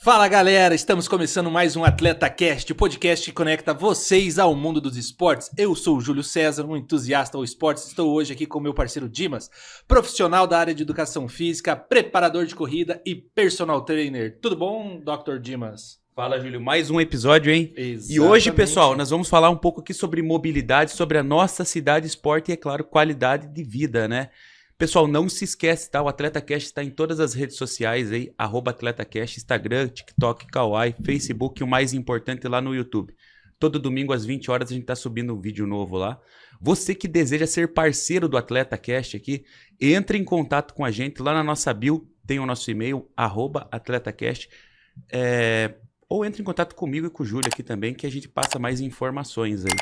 Fala galera, estamos começando mais um AtletaCast, o podcast que conecta vocês ao mundo dos esportes. Eu sou o Júlio César, um entusiasta ao esportes. Estou hoje aqui com meu parceiro Dimas, profissional da área de educação física, preparador de corrida e personal trainer. Tudo bom, Dr. Dimas? Fala, Júlio. Mais um episódio, hein? Exatamente. E hoje, pessoal, nós vamos falar um pouco aqui sobre mobilidade, sobre a nossa cidade, esporte e, é claro, qualidade de vida, né? Pessoal, não se esquece, tá? O AtletaCast está em todas as redes sociais aí, @AtletaCast, Instagram, TikTok, Kawaii, Facebook e o mais importante lá no YouTube. Todo domingo às 20 horas a gente tá subindo um vídeo novo lá. Você que deseja ser parceiro do AtletaCast aqui, entre em contato com a gente lá na nossa bio, tem o nosso e-mail, @AtletaCast, ou entre em contato comigo e com o Júlio aqui também, que a gente passa mais informações aí.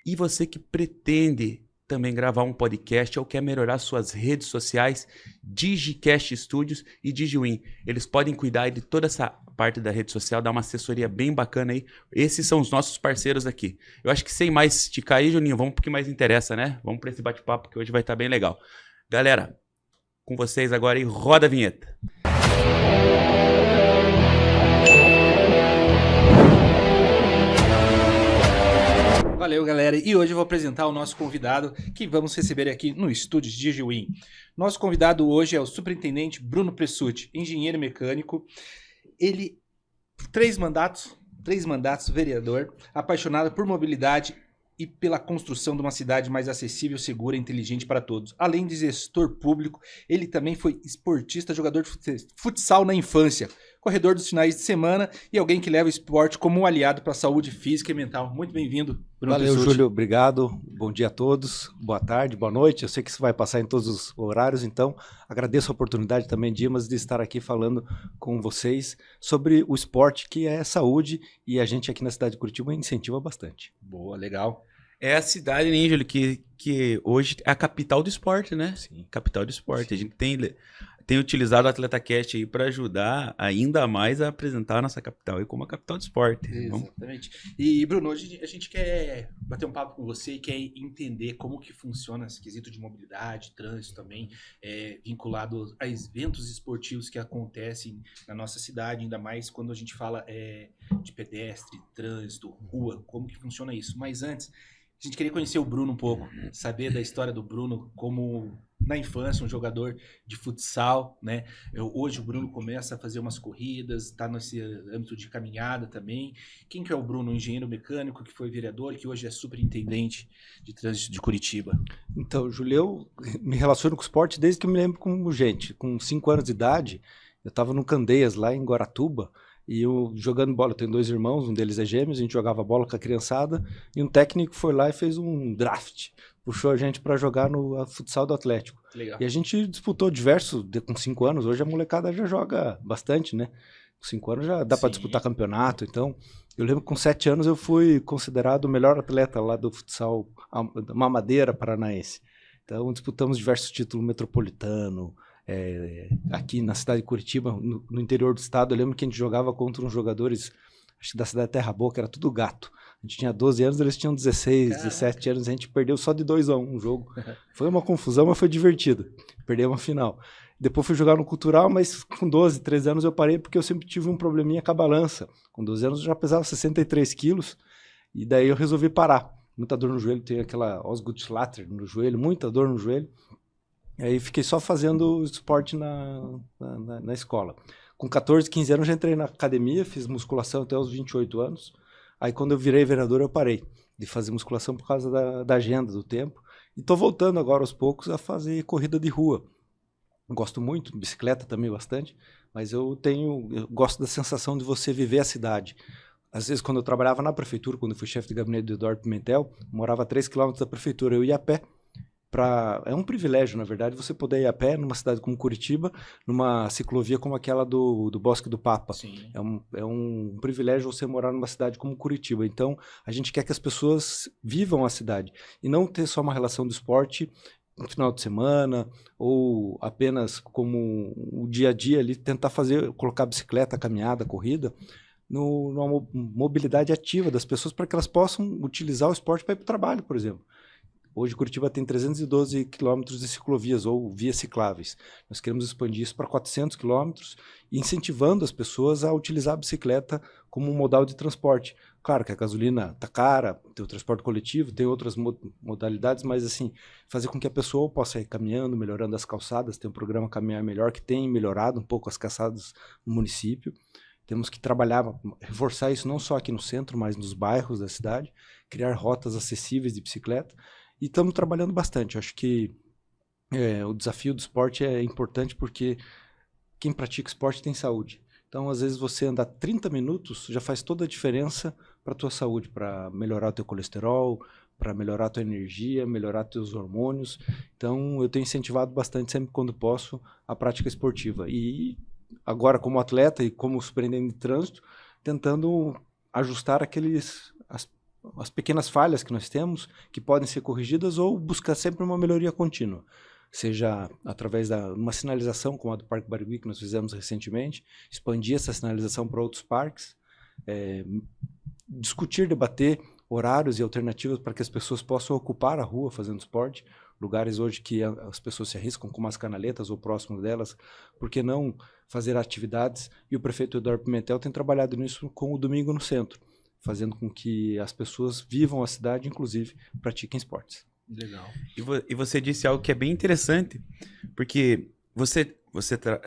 E você que pretende também gravar um podcast ou quer melhorar suas redes sociais, DigiCast Studios e DigiWin. Eles podem cuidar de toda essa parte da rede social, dar uma assessoria bem bacana aí. Esses são os nossos parceiros aqui. Eu acho que sem mais esticar aí, Juninho, vamos pro que mais interessa, né? Vamos para esse bate-papo que hoje vai estar bem legal. Galera, com vocês agora aí, roda a vinheta. Valeu, galera. E hoje eu vou apresentar o nosso convidado que vamos receber aqui no estúdio de DigiWin. Nosso convidado hoje é o superintendente Bruno Pressutti, engenheiro mecânico. Ele, três mandatos, vereador, apaixonado por mobilidade e pela construção de uma cidade mais acessível, segura e inteligente para todos. Além de gestor público, ele também foi esportista, jogador de futsal na infância, corredor dos finais de semana e alguém que leva o esporte como um aliado para a saúde física e mental. Muito bem-vindo, Bruno Valeu, Pressutti. Júlio. Obrigado. Bom dia a todos. Boa tarde, boa noite. Eu sei que isso vai passar em todos os horários, então agradeço a oportunidade também, Dimas, de estar aqui falando com vocês sobre o esporte, que é saúde, e a gente aqui na cidade de Curitiba incentiva bastante. Boa, legal. É a cidade, né, Júlio, que hoje é a capital do esporte, né? Sim. Capital do esporte. Sim. A gente tem utilizado o AtletaCast aí para ajudar ainda mais a apresentar a nossa capital aí como a capital do esporte. Exatamente. E, Bruno, hoje a gente quer bater um papo com você e quer entender como que funciona esse quesito de mobilidade, trânsito também, vinculado a eventos esportivos que acontecem na nossa cidade, ainda mais quando a gente fala de pedestre, trânsito, rua, como que funciona isso. Mas antes, a gente queria conhecer o Bruno um pouco, saber da história do Bruno como, na infância, um jogador de futsal, né? Hoje o Bruno começa a fazer umas corridas, está nesse âmbito de caminhada também. Quem que é o Bruno? Um engenheiro mecânico que foi vereador, que hoje é superintendente de trânsito de Curitiba. Então, Júlio, eu me relaciono com o esporte desde que eu me lembro como gente. Com 5 anos de idade, eu estava no Candeias, lá em Guaratuba, e eu jogando bola. Eu tenho 2 irmãos, um deles é gêmeos, a gente jogava bola com a criançada, e um técnico foi lá e fez um draft, puxou a gente para jogar no futsal do Atlético. Legal. E a gente disputou diversos, com 5 anos, hoje a molecada já joga bastante, né? Com 5 anos já dá para disputar campeonato, então eu lembro que com 7 anos eu fui considerado o melhor atleta lá do futsal Mamadeira Paranaense. Então disputamos diversos títulos metropolitano. Aqui na cidade de Curitiba, no interior do estado, eu lembro que a gente jogava contra uns jogadores, acho que da cidade de Terra Boa, que era tudo gato. A gente tinha 12 anos, eles tinham 16, Caraca. 17 anos, a gente perdeu só de 2-1 um jogo. Foi uma confusão, mas foi divertido. Perdemos a final. Depois fui jogar no Cultural, mas com 12, 13 anos eu parei porque eu sempre tive um probleminha com a balança. Com 12 anos eu já pesava 63 quilos, e daí eu resolvi parar. Muita dor no joelho, tenho aquela Osgood-Schlatter no joelho, muita dor no joelho. Aí fiquei só fazendo esporte na escola. Com 14, 15 anos já entrei na academia, fiz musculação até os 28 anos. Aí quando eu virei vereador eu parei de fazer musculação por causa da agenda, do tempo. E estou voltando agora aos poucos a fazer corrida de rua. Gosto muito, bicicleta também bastante, mas eu gosto da sensação de você viver a cidade. Às vezes quando eu trabalhava na prefeitura, quando eu fui chefe de gabinete do Eduardo Pimentel, morava a 3 km da prefeitura, eu ia a pé. É um privilégio, na verdade, você poder ir a pé numa cidade como Curitiba, numa ciclovia como aquela do Bosque do Papa. Sim. É um privilégio você morar numa cidade como Curitiba. Então, a gente quer que as pessoas vivam a cidade e não ter só uma relação do esporte no final de semana ou apenas como o dia a dia ali, tentar colocar bicicleta, caminhada, corrida, numa mobilidade ativa das pessoas para que elas possam utilizar o esporte para ir para o trabalho, por exemplo. Hoje Curitiba tem 312 quilômetros de ciclovias ou vias cicláveis. Nós queremos expandir isso para 400 quilômetros, incentivando as pessoas a utilizar a bicicleta como um modal de transporte. Claro que a gasolina está cara, tem o transporte coletivo, tem outras modalidades, mas assim, fazer com que a pessoa possa ir caminhando, melhorando as calçadas. Tem um programa Caminhar Melhor que tem melhorado um pouco as calçadas no município. Temos que trabalhar, reforçar isso não só aqui no centro, mas nos bairros da cidade, criar rotas acessíveis de bicicleta. E estamos trabalhando bastante. Eu acho que o desafio do esporte é importante porque quem pratica esporte tem saúde. Então, às vezes, você andar 30 minutos já faz toda a diferença para a tua saúde, para melhorar o teu colesterol, para melhorar a tua energia, melhorar teus hormônios. Então, eu tenho incentivado bastante, sempre quando posso, a prática esportiva. E agora, como atleta e como superintendente de trânsito, tentando ajustar as pequenas falhas que nós temos, que podem ser corrigidas, ou buscar sempre uma melhoria contínua. Seja através de uma sinalização, como a do Parque Barigui, que nós fizemos recentemente, expandir essa sinalização para outros parques, discutir, debater horários e alternativas para que as pessoas possam ocupar a rua fazendo esporte, lugares hoje que as pessoas se arriscam, como as canaletas ou próximo delas, por que não fazer atividades? E o prefeito Eduardo Pimentel tem trabalhado nisso com o Domingo no Centro, fazendo com que as pessoas vivam a cidade, inclusive pratiquem esportes. Legal. E você disse algo que é bem interessante, porque você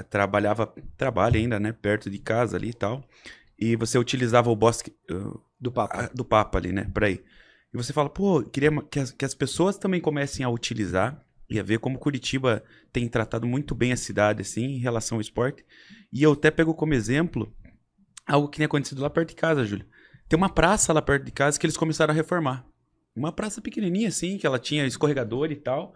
trabalha ainda, né, perto de casa ali e tal, e você utilizava o bosque do Papa ali, né, para ir. E você fala, pô, queria que as pessoas também comecem a utilizar e a ver como Curitiba tem tratado muito bem a cidade, assim, em relação ao esporte. E eu até pego como exemplo algo que tem acontecido lá perto de casa, Júlio. Tem uma praça lá perto de casa que eles começaram a reformar. Uma praça pequenininha, assim, que ela tinha escorregador e tal.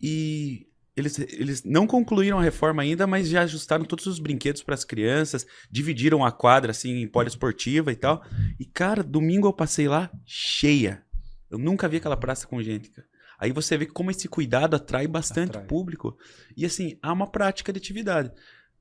E eles não concluíram a reforma ainda, mas já ajustaram todos os brinquedos para as crianças, dividiram a quadra, assim, em poliesportiva e tal. E, cara, domingo eu passei lá cheia. Eu nunca vi aquela praça com gente, cara. Aí você vê como esse cuidado atrai bastante público. E, assim, há uma prática de atividade.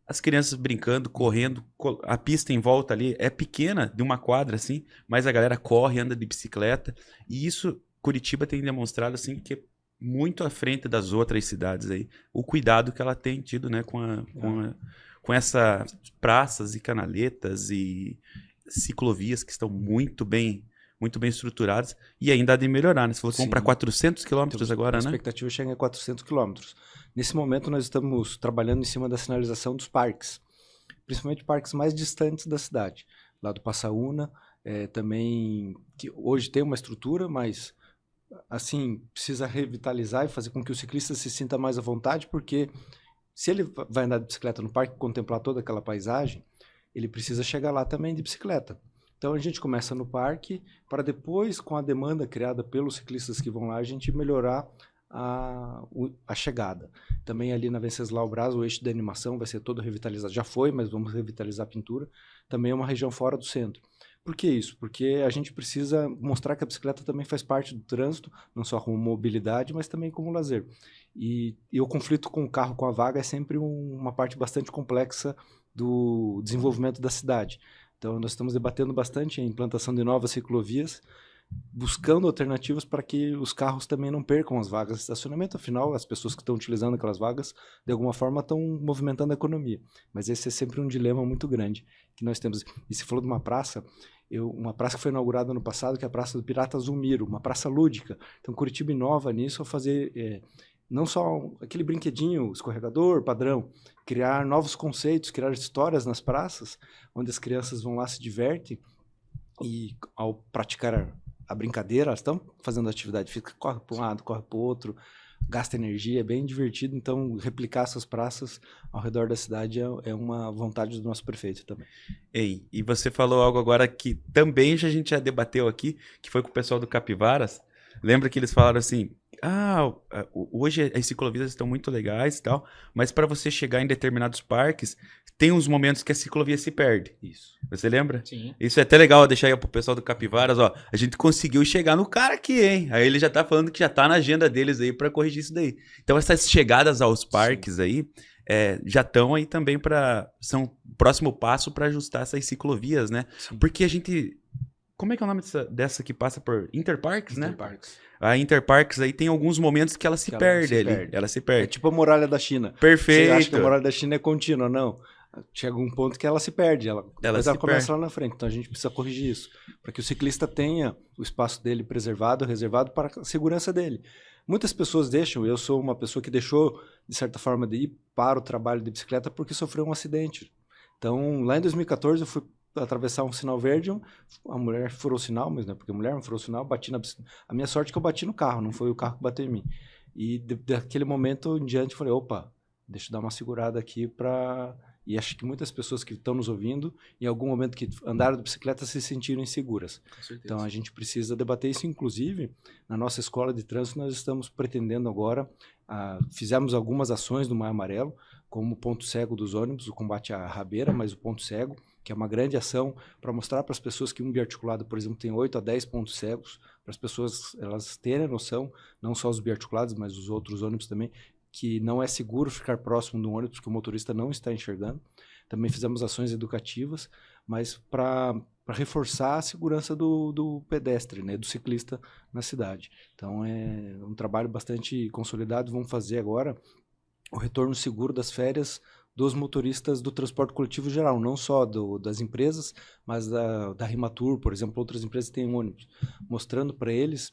As crianças brincando, correndo, a pista em volta ali é pequena, de uma quadra, assim, mas a galera corre, anda de bicicleta. E isso, Curitiba tem demonstrado, assim, que é muito à frente das outras cidades aí. O cuidado que ela tem tido, né, com essas praças e canaletas e ciclovias que estão muito bem estruturadas e ainda há de melhorar, né? Você falou que vão para 400 quilômetros agora, né? A expectativa chega a 400 quilômetros. Nesse momento, nós estamos trabalhando em cima da sinalização dos parques, principalmente parques mais distantes da cidade. Lá do Passaúna, também, que hoje tem uma estrutura, mas, assim, precisa revitalizar e fazer com que o ciclista se sinta mais à vontade, porque se ele vai andar de bicicleta no parque, contemplar toda aquela paisagem, ele precisa chegar lá também de bicicleta. Então, a gente começa no parque, para depois, com a demanda criada pelos ciclistas que vão lá, a gente melhorar a chegada. Também ali na Venceslau Braz, o eixo da animação vai ser todo revitalizado. Já foi, mas vamos revitalizar a pintura. Também é uma região fora do centro. Por que isso? Porque a gente precisa mostrar que a bicicleta também faz parte do trânsito, não só como mobilidade, mas também como lazer. E o conflito com o carro, com a vaga, é sempre uma parte bastante complexa do desenvolvimento da cidade. Então, nós estamos debatendo bastante a implantação de novas ciclovias, buscando alternativas para que os carros também não percam as vagas de estacionamento. Afinal, as pessoas que estão utilizando aquelas vagas, de alguma forma, estão movimentando a economia. Mas esse é sempre um dilema muito grande que nós temos. E se falou de uma praça que foi inaugurada no passado, que é a Praça do Pirata Zulmiro, uma praça lúdica. Então, Curitiba inova nisso ao fazer não só aquele brinquedinho, escorregador, padrão, criar novos conceitos, criar histórias nas praças, onde as crianças vão lá, se divertem e, ao praticar a brincadeira, elas estão fazendo atividade física, corre para um lado, corre para o outro, gasta energia, é bem divertido. Então, replicar essas praças ao redor da cidade é uma vontade do nosso prefeito também. Ei, e você falou algo agora que também a gente já debateu aqui, que foi com o pessoal do Capivaras. Lembra que eles falaram assim, hoje as ciclovias estão muito legais e tal, mas para você chegar em determinados parques, tem uns momentos que a ciclovia se perde. Isso. Você lembra? Sim. Isso é até legal deixar aí pro pessoal do Capivaras, ó. A gente conseguiu chegar no cara aqui, hein? Aí ele já tá falando que já tá na agenda deles aí para corrigir isso daí. Então essas chegadas aos parques aí já estão aí também são o próximo passo para ajustar essas ciclovias, né? Sim. Porque a gente Como é que é o nome dessa que passa por Interparks, né? Interparks. A Interparks aí tem alguns momentos que ela se perde ali. Ela se É perde. tipo a muralha da China. Perfeito. Você acha que a muralha da China é contínua? Não. Chega um ponto que ela se perde. Depois ela começa lá na frente. Então a gente precisa corrigir isso. Para que o ciclista tenha o espaço dele preservado, reservado para a segurança dele. Muitas pessoas deixam, eu sou uma pessoa que deixou, de certa forma, de ir para o trabalho de bicicleta porque sofreu um acidente. Então, lá em 2014, eu fui atravessar um sinal verde, a mulher furou o sinal, mas não é porque a mulher não furou o sinal, bati na bicicleta. A minha sorte é que eu bati no carro, não foi o carro que bateu em mim. E daquele momento em diante, eu falei, opa, deixa eu dar uma segurada aqui para... E acho que muitas pessoas que estão nos ouvindo, em algum momento que andaram de bicicleta, se sentiram inseguras. Então, a gente precisa debater isso. Inclusive, na nossa escola de trânsito, nós estamos pretendendo agora, fizemos algumas ações no Maio Amarelo, como o ponto cego dos ônibus, o combate à rabeira, mas o ponto cego, que é uma grande ação para mostrar para as pessoas que um biarticulado, por exemplo, tem 8 a 10 pontos cegos, para as pessoas elas terem noção, não só os biarticulados, mas os outros ônibus também, que não é seguro ficar próximo do ônibus, que o motorista não está enxergando. Também fizemos ações educativas, mas para reforçar a segurança do pedestre, né, do ciclista na cidade. Então é um trabalho bastante consolidado. Vamos fazer agora o retorno seguro das férias dos motoristas do transporte coletivo geral, não só das empresas, mas da Rimatur, por exemplo, outras empresas têm ônibus, mostrando para eles,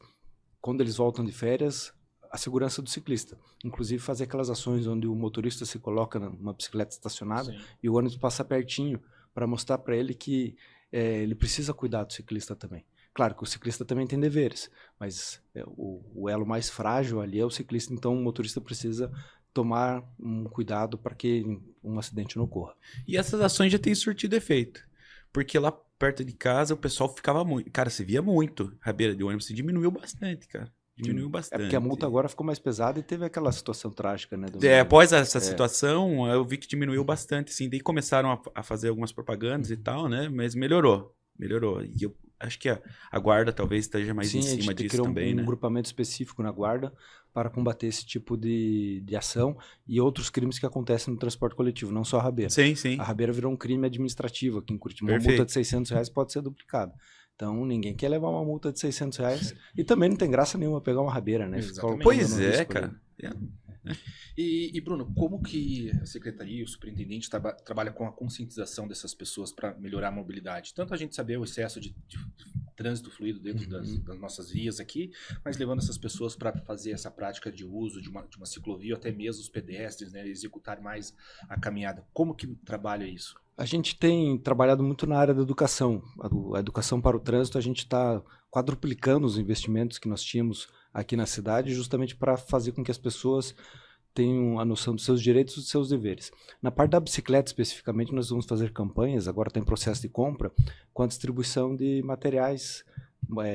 quando eles voltam de férias, a segurança do ciclista. Inclusive fazer aquelas ações onde o motorista se coloca numa bicicleta estacionada. Sim. E o ônibus passa pertinho para mostrar para ele que ele precisa cuidar do ciclista também. Claro que o ciclista também tem deveres, mas o elo mais frágil ali é o ciclista, então o motorista precisa tomar um cuidado para que um acidente não ocorra. E essas ações já têm surtido efeito, porque lá perto de casa o pessoal ficava muito... Cara, você via muito rabeira de ônibus, diminuiu bastante, cara. Diminuiu bastante. É porque a multa agora ficou mais pesada e teve aquela situação trágica, né? Após essa situação, eu vi que diminuiu bastante, assim. Daí começaram a fazer algumas propagandas e tal, né? Mas melhorou. E eu acho que a guarda talvez esteja mais em cima disso também, né? Sim, a gente criou um grupamento específico na guarda para combater esse tipo de ação e outros crimes que acontecem no transporte coletivo, não só a rabeira. Sim, sim. A rabeira virou um crime administrativo aqui em Curitiba. Uma multa de R$600 pode ser duplicada. Então, ninguém quer levar uma multa de R$600 e também não tem graça nenhuma pegar uma rabeira, né? Pois é, cara. E, Bruno, como que a secretaria, o superintendente trabalha com a conscientização dessas pessoas para melhorar a mobilidade? Tanto a gente saber o excesso de trânsito fluido dentro das nossas vias aqui, mas levando essas pessoas para fazer essa prática de uso de uma ciclovia, até mesmo os pedestres, né, executar mais a caminhada. Como que trabalha isso? A gente tem trabalhado muito na área da educação. A educação para o trânsito, a gente está quadruplicando os investimentos que nós tínhamos aqui na cidade, justamente para fazer com que as pessoas tenham a noção dos seus direitos e dos seus deveres. Na parte da bicicleta, especificamente, nós vamos fazer campanhas, agora está em processo de compra, com a distribuição de materiais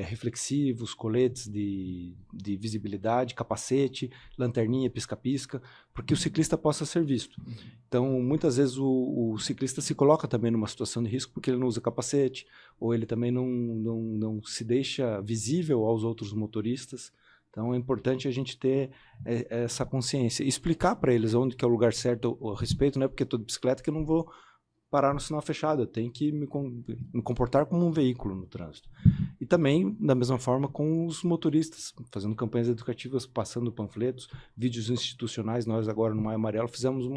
reflexivos, coletes de visibilidade, capacete, lanterninha, pisca-pisca, porque o ciclista possa ser visto. Então, muitas vezes o ciclista se coloca também numa situação de risco porque ele não usa capacete, ou ele também não se deixa visível aos outros motoristas. Então, é importante a gente ter essa consciência. E explicar para eles onde que é o lugar certo a respeito, não é porque estou de bicicleta que eu não vou parar no sinal fechado, eu tenho que me comportar como um veículo no trânsito. E também, da mesma forma, com os motoristas, fazendo campanhas educativas, passando panfletos, vídeos institucionais. Nós agora no Maio Amarelo fizemos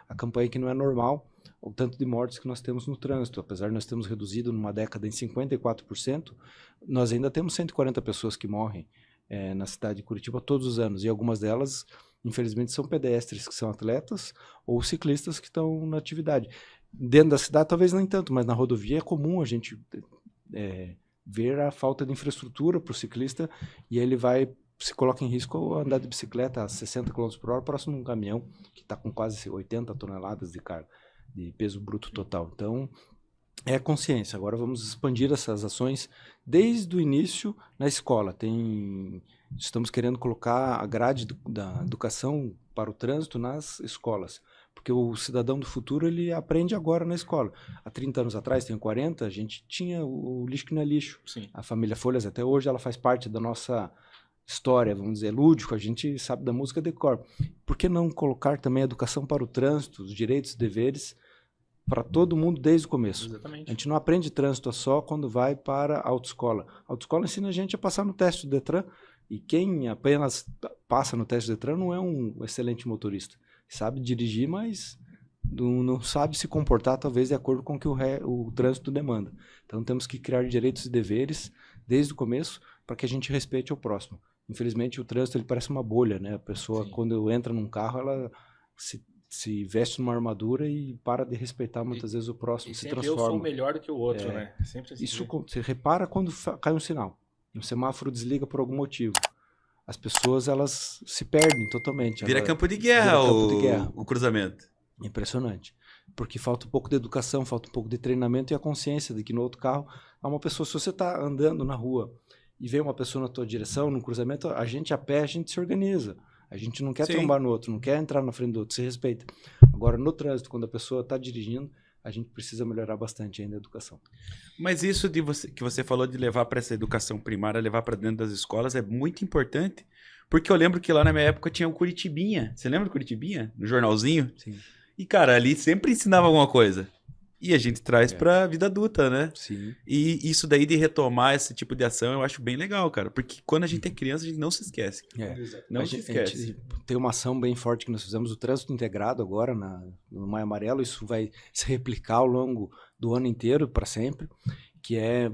a campanha que não é normal, o tanto de mortes que nós temos no trânsito. Apesar de nós termos reduzido numa década em 54%, nós ainda temos 140 pessoas que morrem na cidade de Curitiba todos os anos, e algumas delas, infelizmente, são pedestres que são atletas ou ciclistas que estão na atividade. Dentro da cidade, talvez nem tanto, mas na rodovia é comum a gente ver a falta de infraestrutura para o ciclista e ele se coloca em risco ao andar de bicicleta a 60 km por hora próximo de um caminhão que está com quase 80 toneladas de carga, de peso bruto total. Então, é consciência. Agora vamos expandir essas ações desde o início na escola. Estamos querendo colocar a grade da educação para o trânsito nas escolas, porque o cidadão do futuro ele aprende agora na escola. Há 30 anos atrás, tenho 40, a gente tinha o lixo que não é lixo. Sim. A família Folhas até hoje ela faz parte da nossa história, vamos dizer, lúdico, a gente sabe da música de cor. Por que não colocar também a educação para o trânsito, os direitos e deveres para todo mundo desde o começo. A Exatamente. gente não aprende trânsito só quando vai para a autoescola. A autoescola ensina a gente a passar no teste do Detran, e quem apenas passa no teste do Detran não é um excelente motorista. Sabe dirigir, mas não sabe se comportar, talvez, de acordo com o que o trânsito demanda. Então, temos que criar direitos e deveres desde o começo para que a gente respeite o próximo. Infelizmente, o trânsito ele parece uma bolha, né? A pessoa, Sim. quando entra num carro, ela se veste numa armadura e para de respeitar muitas vezes o próximo, E se sempre eu sou transforma. melhor do que o outro, né? Sempre assim. Isso você repara quando cai um sinal. O semáforo desliga por algum motivo. As pessoas, elas se perdem totalmente. Vira campo de guerra, vira campo de guerra. o cruzamento. Impressionante. Porque falta um pouco de educação, falta um pouco de treinamento e a consciência de que no outro carro há uma pessoa. Se você está andando na rua e vê uma pessoa na tua direção, num cruzamento, a gente a pé, a gente se organiza. A gente não quer trombar no outro, não quer entrar na frente do outro, se respeita. Agora, no trânsito, quando a pessoa está dirigindo, a gente precisa melhorar bastante ainda a educação. Mas isso que você falou de levar para essa educação primária, levar para dentro das escolas, é muito importante. Porque eu lembro que lá na minha época tinha o Curitibinha. Você lembra do Curitibinha? No jornalzinho? Sim. E, cara, ali sempre ensinava alguma coisa. E a gente traz pra vida adulta, né? Sim. E isso daí de retomar esse tipo de ação eu acho bem legal, cara. Porque quando a gente é criança, a gente não se esquece. Não se esquece. A gente tem uma ação bem forte que nós fizemos, o trânsito integrado agora no Maio Amarelo. Isso vai se replicar ao longo do ano inteiro, para sempre. Que é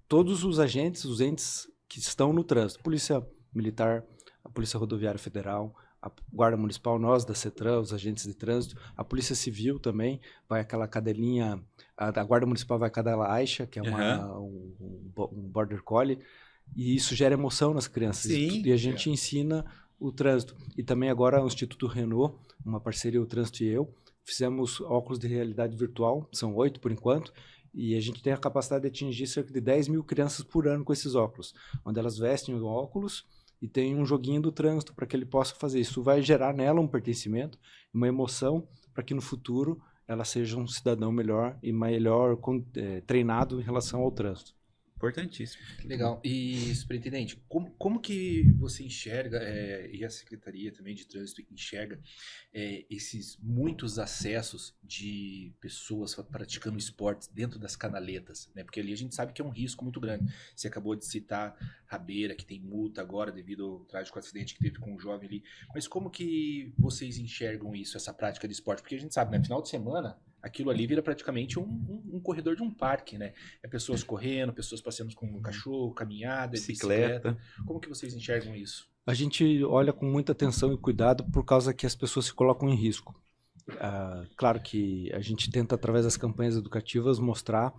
todos os entes que estão no trânsito. Polícia Militar, a Polícia Rodoviária Federal, a Guarda Municipal, nós da CETRAN, os agentes de trânsito, a Polícia Civil também, vai aquela cadelinha, a Guarda Municipal vai cadela Aixa, que é um Border Collie, e isso gera emoção nas crianças. Sim. E a gente ensina o trânsito. E também agora o Instituto Renault, uma parceria, o Trânsito e eu, fizemos óculos de realidade virtual, são 8 por enquanto, e a gente tem a capacidade de atingir cerca de 10 mil crianças por ano com esses óculos, onde elas vestem o óculos e tem um joguinho do trânsito para que ele possa fazer. Isso vai gerar nela um pertencimento, uma emoção, para que no futuro ela seja um cidadão melhor e melhor treinado em relação ao trânsito. Importantíssimo. Legal. E, superintendente, como que você enxerga, e a Secretaria também de Trânsito enxerga, esses muitos acessos de pessoas praticando esportes dentro das canaletas, né? Porque ali a gente sabe que é um risco muito grande. Você acabou de citar Rabeira, que tem multa agora devido ao trágico acidente que teve com um jovem ali. Mas como que vocês enxergam isso, essa prática de esporte? Porque a gente sabe, né? Final de semana, aquilo ali vira praticamente um corredor de um parque, né? É pessoas correndo, pessoas passeando com um cachorro, caminhada, bicicleta. Como que vocês enxergam isso? A gente olha com muita atenção e cuidado por causa que as pessoas se colocam em risco. Claro que a gente tenta, através das campanhas educativas, mostrar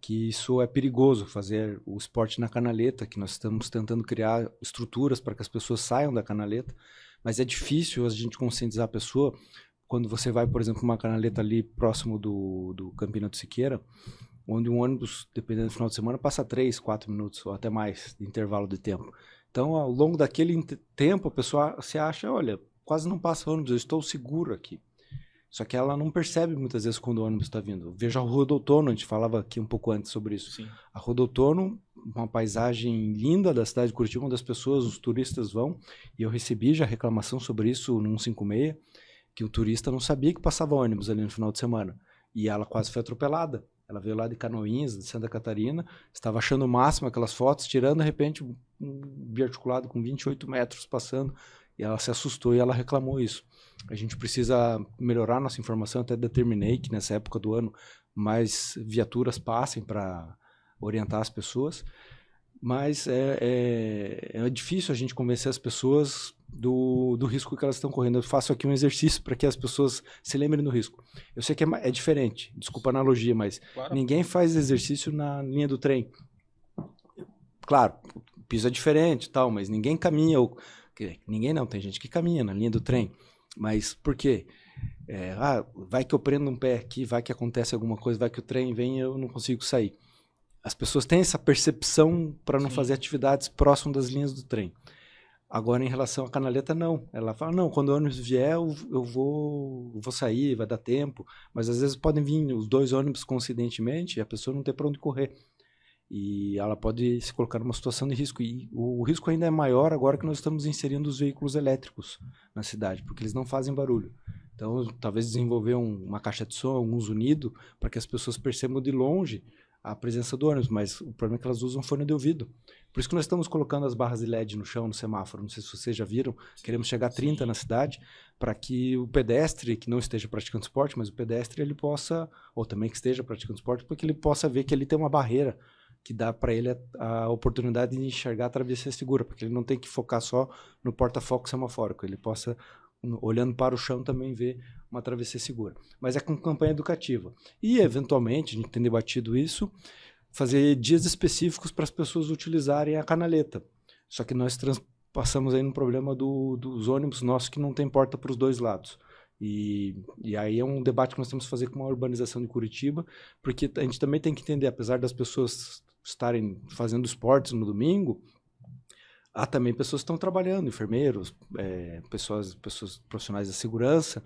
que isso é perigoso, fazer o esporte na canaleta, que nós estamos tentando criar estruturas para que as pessoas saiam da canaleta, mas é difícil a gente conscientizar a pessoa. Quando você vai, por exemplo, uma canaleta ali próximo do Campina do Siqueira, onde um ônibus, dependendo do final de semana, passa 3, 4 minutos ou até mais de intervalo de tempo. Então, ao longo daquele tempo, a pessoa se acha, olha, quase não passa ônibus, eu estou seguro aqui. Só que ela não percebe muitas vezes quando o ônibus está vindo. Veja a Rua do Outono, a gente falava aqui um pouco antes sobre isso. Sim. A Rua do Outono, uma paisagem linda da cidade de Curitiba, onde as pessoas, os turistas vão, e eu recebi já reclamação sobre isso no 156, que o turista não sabia que passava ônibus ali no final de semana. E ela quase foi atropelada. Ela veio lá de Canoinhas, de Santa Catarina, estava achando o máximo aquelas fotos, tirando, de repente, um biarticulado com 28 metros passando, e ela se assustou e ela reclamou isso. A gente precisa melhorar nossa informação, até determinei que nessa época do ano mais viaturas passem para orientar as pessoas, mas é difícil a gente convencer as pessoas do risco que elas estão correndo. Eu faço aqui um exercício para que as pessoas se lembrem do risco. Eu sei que é diferente, desculpa a analogia, mas claro, ninguém faz exercício na linha do trem. Claro, o piso é diferente e tal, mas ninguém caminha, ninguém não, tem gente que caminha na linha do trem. Mas por quê? Vai que eu prendo um pé aqui, vai que acontece alguma coisa, vai que o trem vem e eu não consigo sair. As pessoas têm essa percepção para não fazer atividades próximas das linhas do trem. Agora, em relação à canaleta, não. Ela fala, não, quando o ônibus vier, eu vou sair, vai dar tempo. Mas, às vezes, podem vir os 2 ônibus coincidentemente e a pessoa não ter para onde correr. E ela pode se colocar numa situação de risco. E o risco ainda é maior agora que nós estamos inserindo os veículos elétricos na cidade, porque eles não fazem barulho. Então, talvez desenvolver uma caixa de som, alguns unidos, para que as pessoas percebam de longe a presença do ônibus, mas o problema é que elas usam fone de ouvido. Por isso que nós estamos colocando as barras de LED no chão, no semáforo. Não sei se vocês já viram, queremos chegar a 30 na cidade, para que o pedestre, que não esteja praticando esporte, mas o pedestre ele possa, ou também que esteja praticando esporte, porque ele possa ver que ali tem uma barreira que dá para ele a oportunidade de enxergar a travessia segura, porque ele não tem que focar só no porta-foco semafórico, ele possa, olhando para o chão, também ver uma travessia segura. Mas é com campanha educativa. E, eventualmente, a gente tem debatido isso, fazer dias específicos para as pessoas utilizarem a canaleta. Só que nós passamos aí no problema dos ônibus nossos que não tem porta para os dois lados. E aí é um debate que nós temos que fazer com a urbanização de Curitiba, porque a gente também tem que entender, apesar das pessoas estarem fazendo esportes no domingo, há também pessoas que estão trabalhando, enfermeiros, pessoas profissionais da segurança,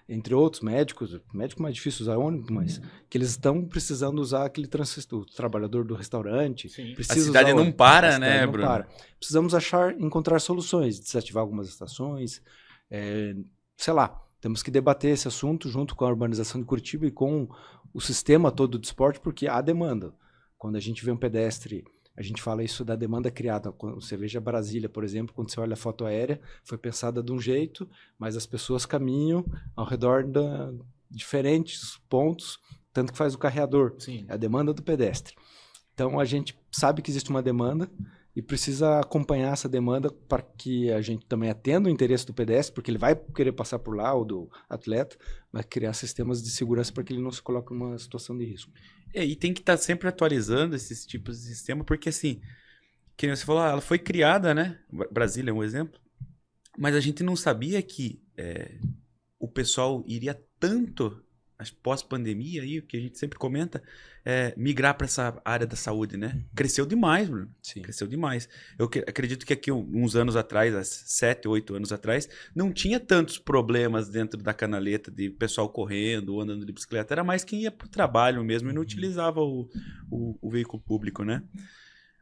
entre outros, médicos. Médico é mais difícil usar ônibus, mas que eles estão precisando usar aquele transistor, o trabalhador do restaurante. A cidade não para, né, Bruno? Para. Precisamos encontrar soluções, desativar algumas estações, sei lá. Temos que debater esse assunto junto com a urbanização de Curitiba e com o sistema todo de esporte, porque há demanda. Quando a gente vê um pedestre, a gente fala isso da demanda criada. Quando você veja Brasília, por exemplo, quando você olha a foto aérea, foi pensada de um jeito, mas as pessoas caminham ao redor de diferentes pontos, tanto que faz o carreador. Sim. É a demanda do pedestre. Então, a gente sabe que existe uma demanda e precisa acompanhar essa demanda para que a gente também atenda o interesse do pedestre, porque ele vai querer passar por lá, ou do atleta, mas criar sistemas de segurança para que ele não se coloque numa situação de risco. E tem que estar sempre atualizando esses tipos de sistema, porque assim, que você falou, ela foi criada, né? Brasília é um exemplo, mas a gente não sabia que o pessoal iria tanto, pós-pandemia, aí, que a gente sempre comenta, migrar para essa área da saúde, né? Cresceu demais, Bruno. Sim. Cresceu demais. Eu acredito que aqui uns anos atrás, 7, 8 anos atrás, não tinha tantos problemas dentro da canaleta de pessoal correndo ou andando de bicicleta. Era mais quem ia para o trabalho mesmo e não utilizava o veículo público, né?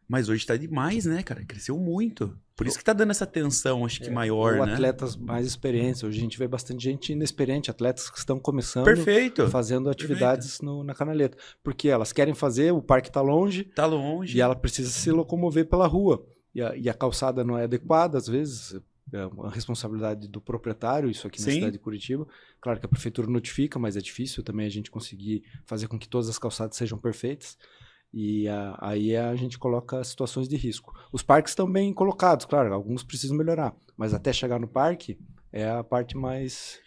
Mas hoje tá demais, né, cara? Cresceu muito. Por isso que tá dando essa atenção, acho que maior, ou né? atletas mais experientes. Hoje a gente vê bastante gente inexperiente, atletas que estão começando, Perfeito. fazendo atividades na canaleta. Porque elas querem fazer, o parque tá longe. Tá longe. E ela precisa se locomover pela rua. E a calçada não é adequada, às vezes. É uma responsabilidade do proprietário, isso aqui na cidade de Curitiba. Claro que a prefeitura notifica, mas é difícil também a gente conseguir fazer com que todas as calçadas sejam perfeitas. E aí a gente coloca situações de risco. Os parques estão bem colocados, claro, alguns precisam melhorar, mas até chegar no parque é a parte mais...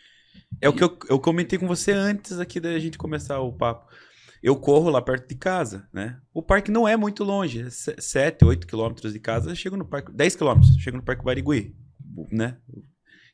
É o que eu comentei com você antes aqui da gente começar o papo. Eu corro lá perto de casa, né? O parque não é muito longe, 7, 8 quilômetros de casa, eu chego no parque, 10 quilômetros, chego no Parque Barigui, né?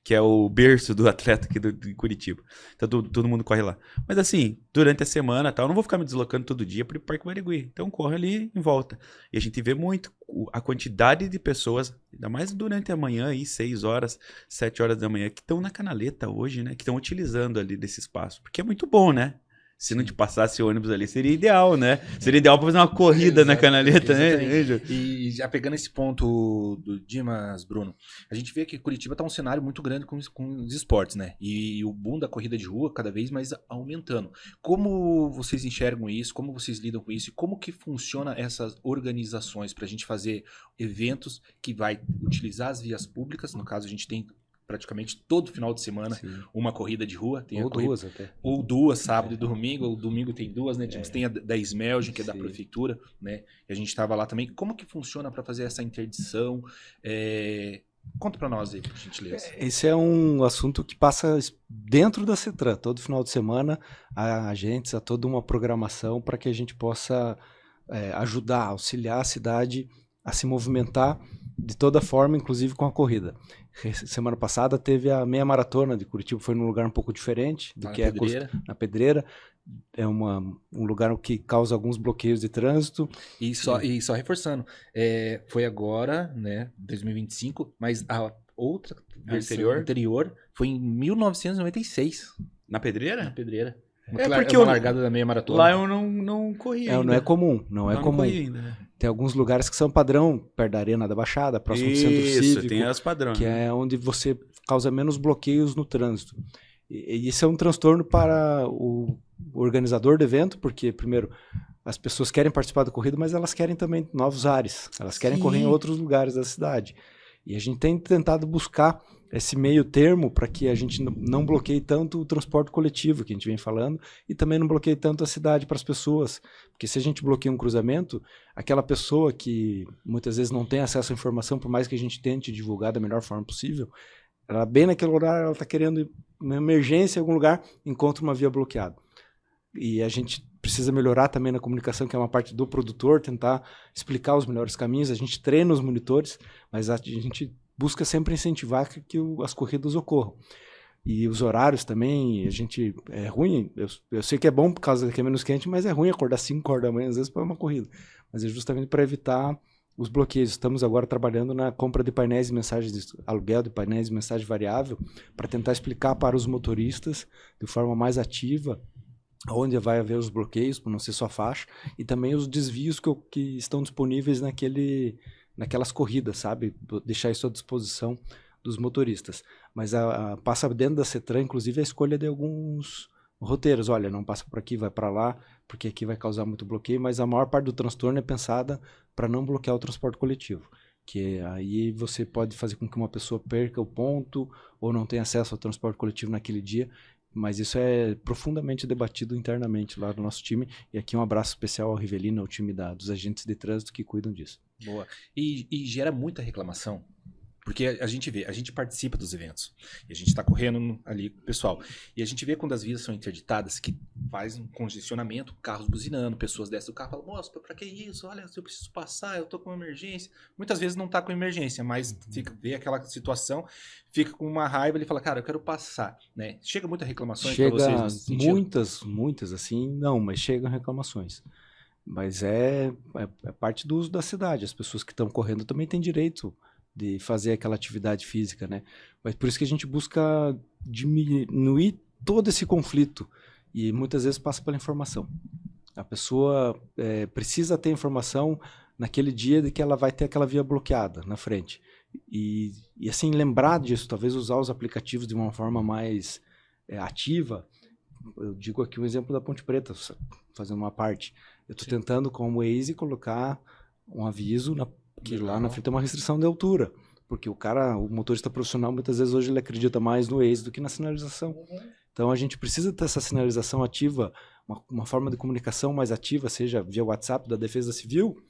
Que é o berço do atleta aqui de Curitiba. Então todo mundo corre lá. Mas assim, durante a semana tal, eu não vou ficar me deslocando todo dia para o Parque Barigui. Então corre ali em volta. E a gente vê muito a quantidade de pessoas, ainda mais durante a manhã, aí, 6 horas, 7 horas da manhã, que estão na canaleta hoje, né? Que estão utilizando ali desse espaço. Porque é muito bom, né? Se não te passasse o ônibus ali, seria ideal, né? Seria ideal para fazer uma corrida na canaleta, né? E já pegando esse ponto do Dimas, Bruno, a gente vê que Curitiba tá um cenário muito grande com os esportes, né? E o boom da corrida de rua cada vez mais aumentando. Como vocês enxergam isso? Como vocês lidam com isso? E como que funciona essas organizações para a gente fazer eventos que vai utilizar as vias públicas? No caso, a gente tem praticamente todo final de semana uma corrida de rua. Tem ou duas até. Ou duas, sábado e domingo. Ou domingo tem duas, né? Tem a da Smelgin, que é da prefeitura, né? E a gente estava lá também. Como que funciona para fazer essa interdição? Conta para nós aí, por gentileza. Esse é um assunto que passa dentro da CETRAN. Todo final de semana, a agentes, a toda uma programação para que a gente possa ajudar, auxiliar a cidade a se movimentar de toda forma, inclusive com a corrida. Semana passada teve a meia maratona de Curitiba, foi num lugar um pouco diferente do que na Pedreira. É um lugar que causa alguns bloqueios de trânsito. E só reforçando, foi agora, né, 2025, mas a outra versão anterior foi em 1996. Na Pedreira? Na Pedreira. Porque uma largada da meia maratona. Lá eu não corri ainda. Não é comum, não é comum. Ainda. Tem alguns lugares que são padrão, perto da Arena da Baixada, próximo do Centro Cívico. Tem as padrões. Que é onde você causa menos bloqueios no trânsito. E isso é um transtorno para o organizador do evento, porque, primeiro, as pessoas querem participar da corrida, mas elas querem também novos ares. Elas querem correr em outros lugares da cidade. E a gente tem tentado buscar esse meio termo para que a gente não bloqueie tanto o transporte coletivo que a gente vem falando e também não bloqueie tanto a cidade para as pessoas. Porque se a gente bloqueia um cruzamento, aquela pessoa que muitas vezes não tem acesso à informação, por mais que a gente tente divulgar da melhor forma possível, ela bem naquele horário, ela está querendo ir uma emergência em algum lugar, encontra uma via bloqueada. E a gente precisa melhorar também na comunicação, que é uma parte do produtor, tentar explicar os melhores caminhos. A gente treina os monitores, mas a gente busca sempre incentivar que as corridas ocorram. E os horários também, é ruim, eu sei que é bom por causa que é menos quente, mas é ruim acordar 5 horas da manhã, às vezes, para uma corrida. Mas é justamente para evitar os bloqueios. Estamos agora trabalhando na compra de painéis e mensagens, de aluguel de painéis e mensagem variável, para tentar explicar para os motoristas, de forma mais ativa, onde vai haver os bloqueios, por não ser só faixa, e também os desvios que estão disponíveis naquelas corridas, sabe? Deixar isso à disposição dos motoristas. Mas passa dentro da CETRAN, inclusive, a escolha de alguns roteiros. Olha, não passa por aqui, vai para lá, porque aqui vai causar muito bloqueio, mas a maior parte do transtorno é pensada para não bloquear o transporte coletivo. Que aí você pode fazer com que uma pessoa perca o ponto ou não tenha acesso ao transporte coletivo naquele dia. Mas isso é profundamente debatido internamente lá no nosso time. E aqui um abraço especial ao Rivelino, ao time dos agentes de trânsito que cuidam disso. Boa. E gera muita reclamação. Porque a gente participa dos eventos. E a gente está correndo ali com o pessoal. E a gente vê quando as vias são interditadas, que faz um congestionamento, carros buzinando, pessoas descem do carro e falam, moça, pra que isso? Olha, eu preciso passar, eu tô com uma emergência. Muitas vezes não tá com emergência, mas vê aquela situação, fica com uma raiva, ele fala, cara, eu quero passar. Né? Chega muitas reclamações para vocês nesse sentido? Muitas, assim, não, mas chegam reclamações. Mas é parte do uso da cidade. As pessoas que estão correndo também têm direito de fazer aquela atividade física, né? Mas por isso que a gente busca diminuir todo esse conflito e muitas vezes passa pela informação. A pessoa precisa ter informação naquele dia de que ela vai ter aquela via bloqueada na frente. E assim, lembrar disso, talvez usar os aplicativos de uma forma mais ativa. Eu digo aqui um exemplo da Ponte Preta, fazendo uma parte. Eu estou tentando com o Waze colocar um aviso que lá na frente tem uma restrição de altura, porque o motorista profissional, muitas vezes hoje ele acredita mais no Waze do que na sinalização. Então a gente precisa ter essa sinalização ativa, uma forma de comunicação mais ativa, seja via WhatsApp da Defesa Civil,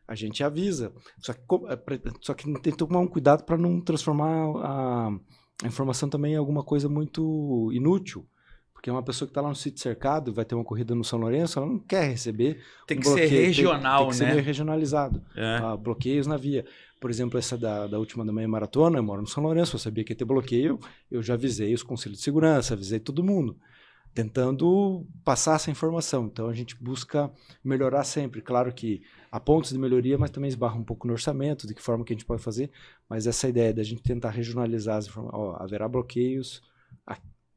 a gente avisa. Só que tem que tomar um cuidado para não transformar a informação também em alguma coisa muito inútil. Porque uma pessoa que está lá no sítio cercado, vai ter uma corrida no São Lourenço, ela não quer receber. Tem que ser regional, tem que né? ser meio regionalizado. Bloqueios na via. Por exemplo, essa da última da meia maratona, eu moro no São Lourenço, eu sabia que ia ter bloqueio, eu já avisei os conselhos de segurança, avisei todo mundo, tentando passar essa informação. Então a gente busca melhorar sempre. Claro que há pontos de melhoria, mas também esbarra um pouco no orçamento, de que forma que a gente pode fazer. Mas essa ideia da gente tentar regionalizar as informações, haverá bloqueios.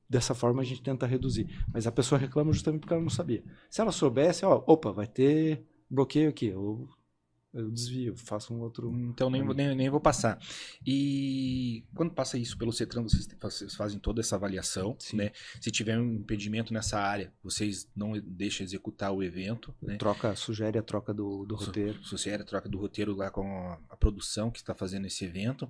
Dessa forma a gente tenta reduzir. Mas a pessoa reclama justamente porque ela não sabia. Se ela soubesse, opa, vai ter bloqueio aqui. Eu desvio, faço um outro... Então nem vou passar. E quando passa isso pelo CETRAN, vocês fazem toda essa avaliação, né? Se tiver um impedimento nessa área, vocês não deixam executar o evento, né? Sugere a troca do roteiro. Sugere a troca do roteiro lá com a produção que está fazendo esse evento.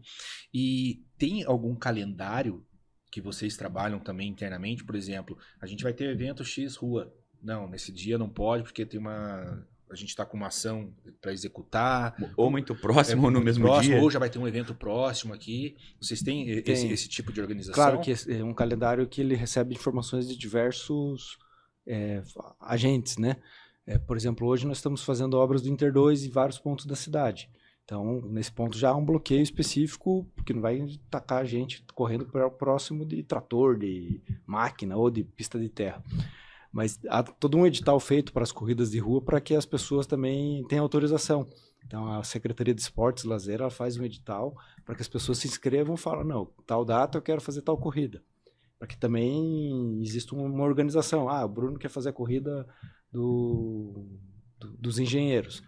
E tem algum calendário que vocês trabalham também internamente? Por exemplo, a gente vai ter evento X rua. Não, nesse dia não pode, porque a gente está com uma ação para executar. Ou muito próximo, ou no mesmo dia. Ou já vai ter um evento próximo aqui. Vocês têm esse tipo de organização? Claro que é um calendário que ele recebe informações de diversos agentes, né? Por exemplo, hoje nós estamos fazendo obras do Inter 2 em vários pontos da cidade. Então, nesse ponto já há um bloqueio específico, porque não vai tacar a gente correndo próximo de trator, de máquina ou de pista de terra. Mas há todo um edital feito para as corridas de rua para que as pessoas também tenham autorização. Então, a Secretaria de Esportes e Lazer ela faz um edital para que as pessoas se inscrevam e falem, não, tal data eu quero fazer tal corrida. Para que também exista uma organização. O Bruno quer fazer a corrida dos engenheiros.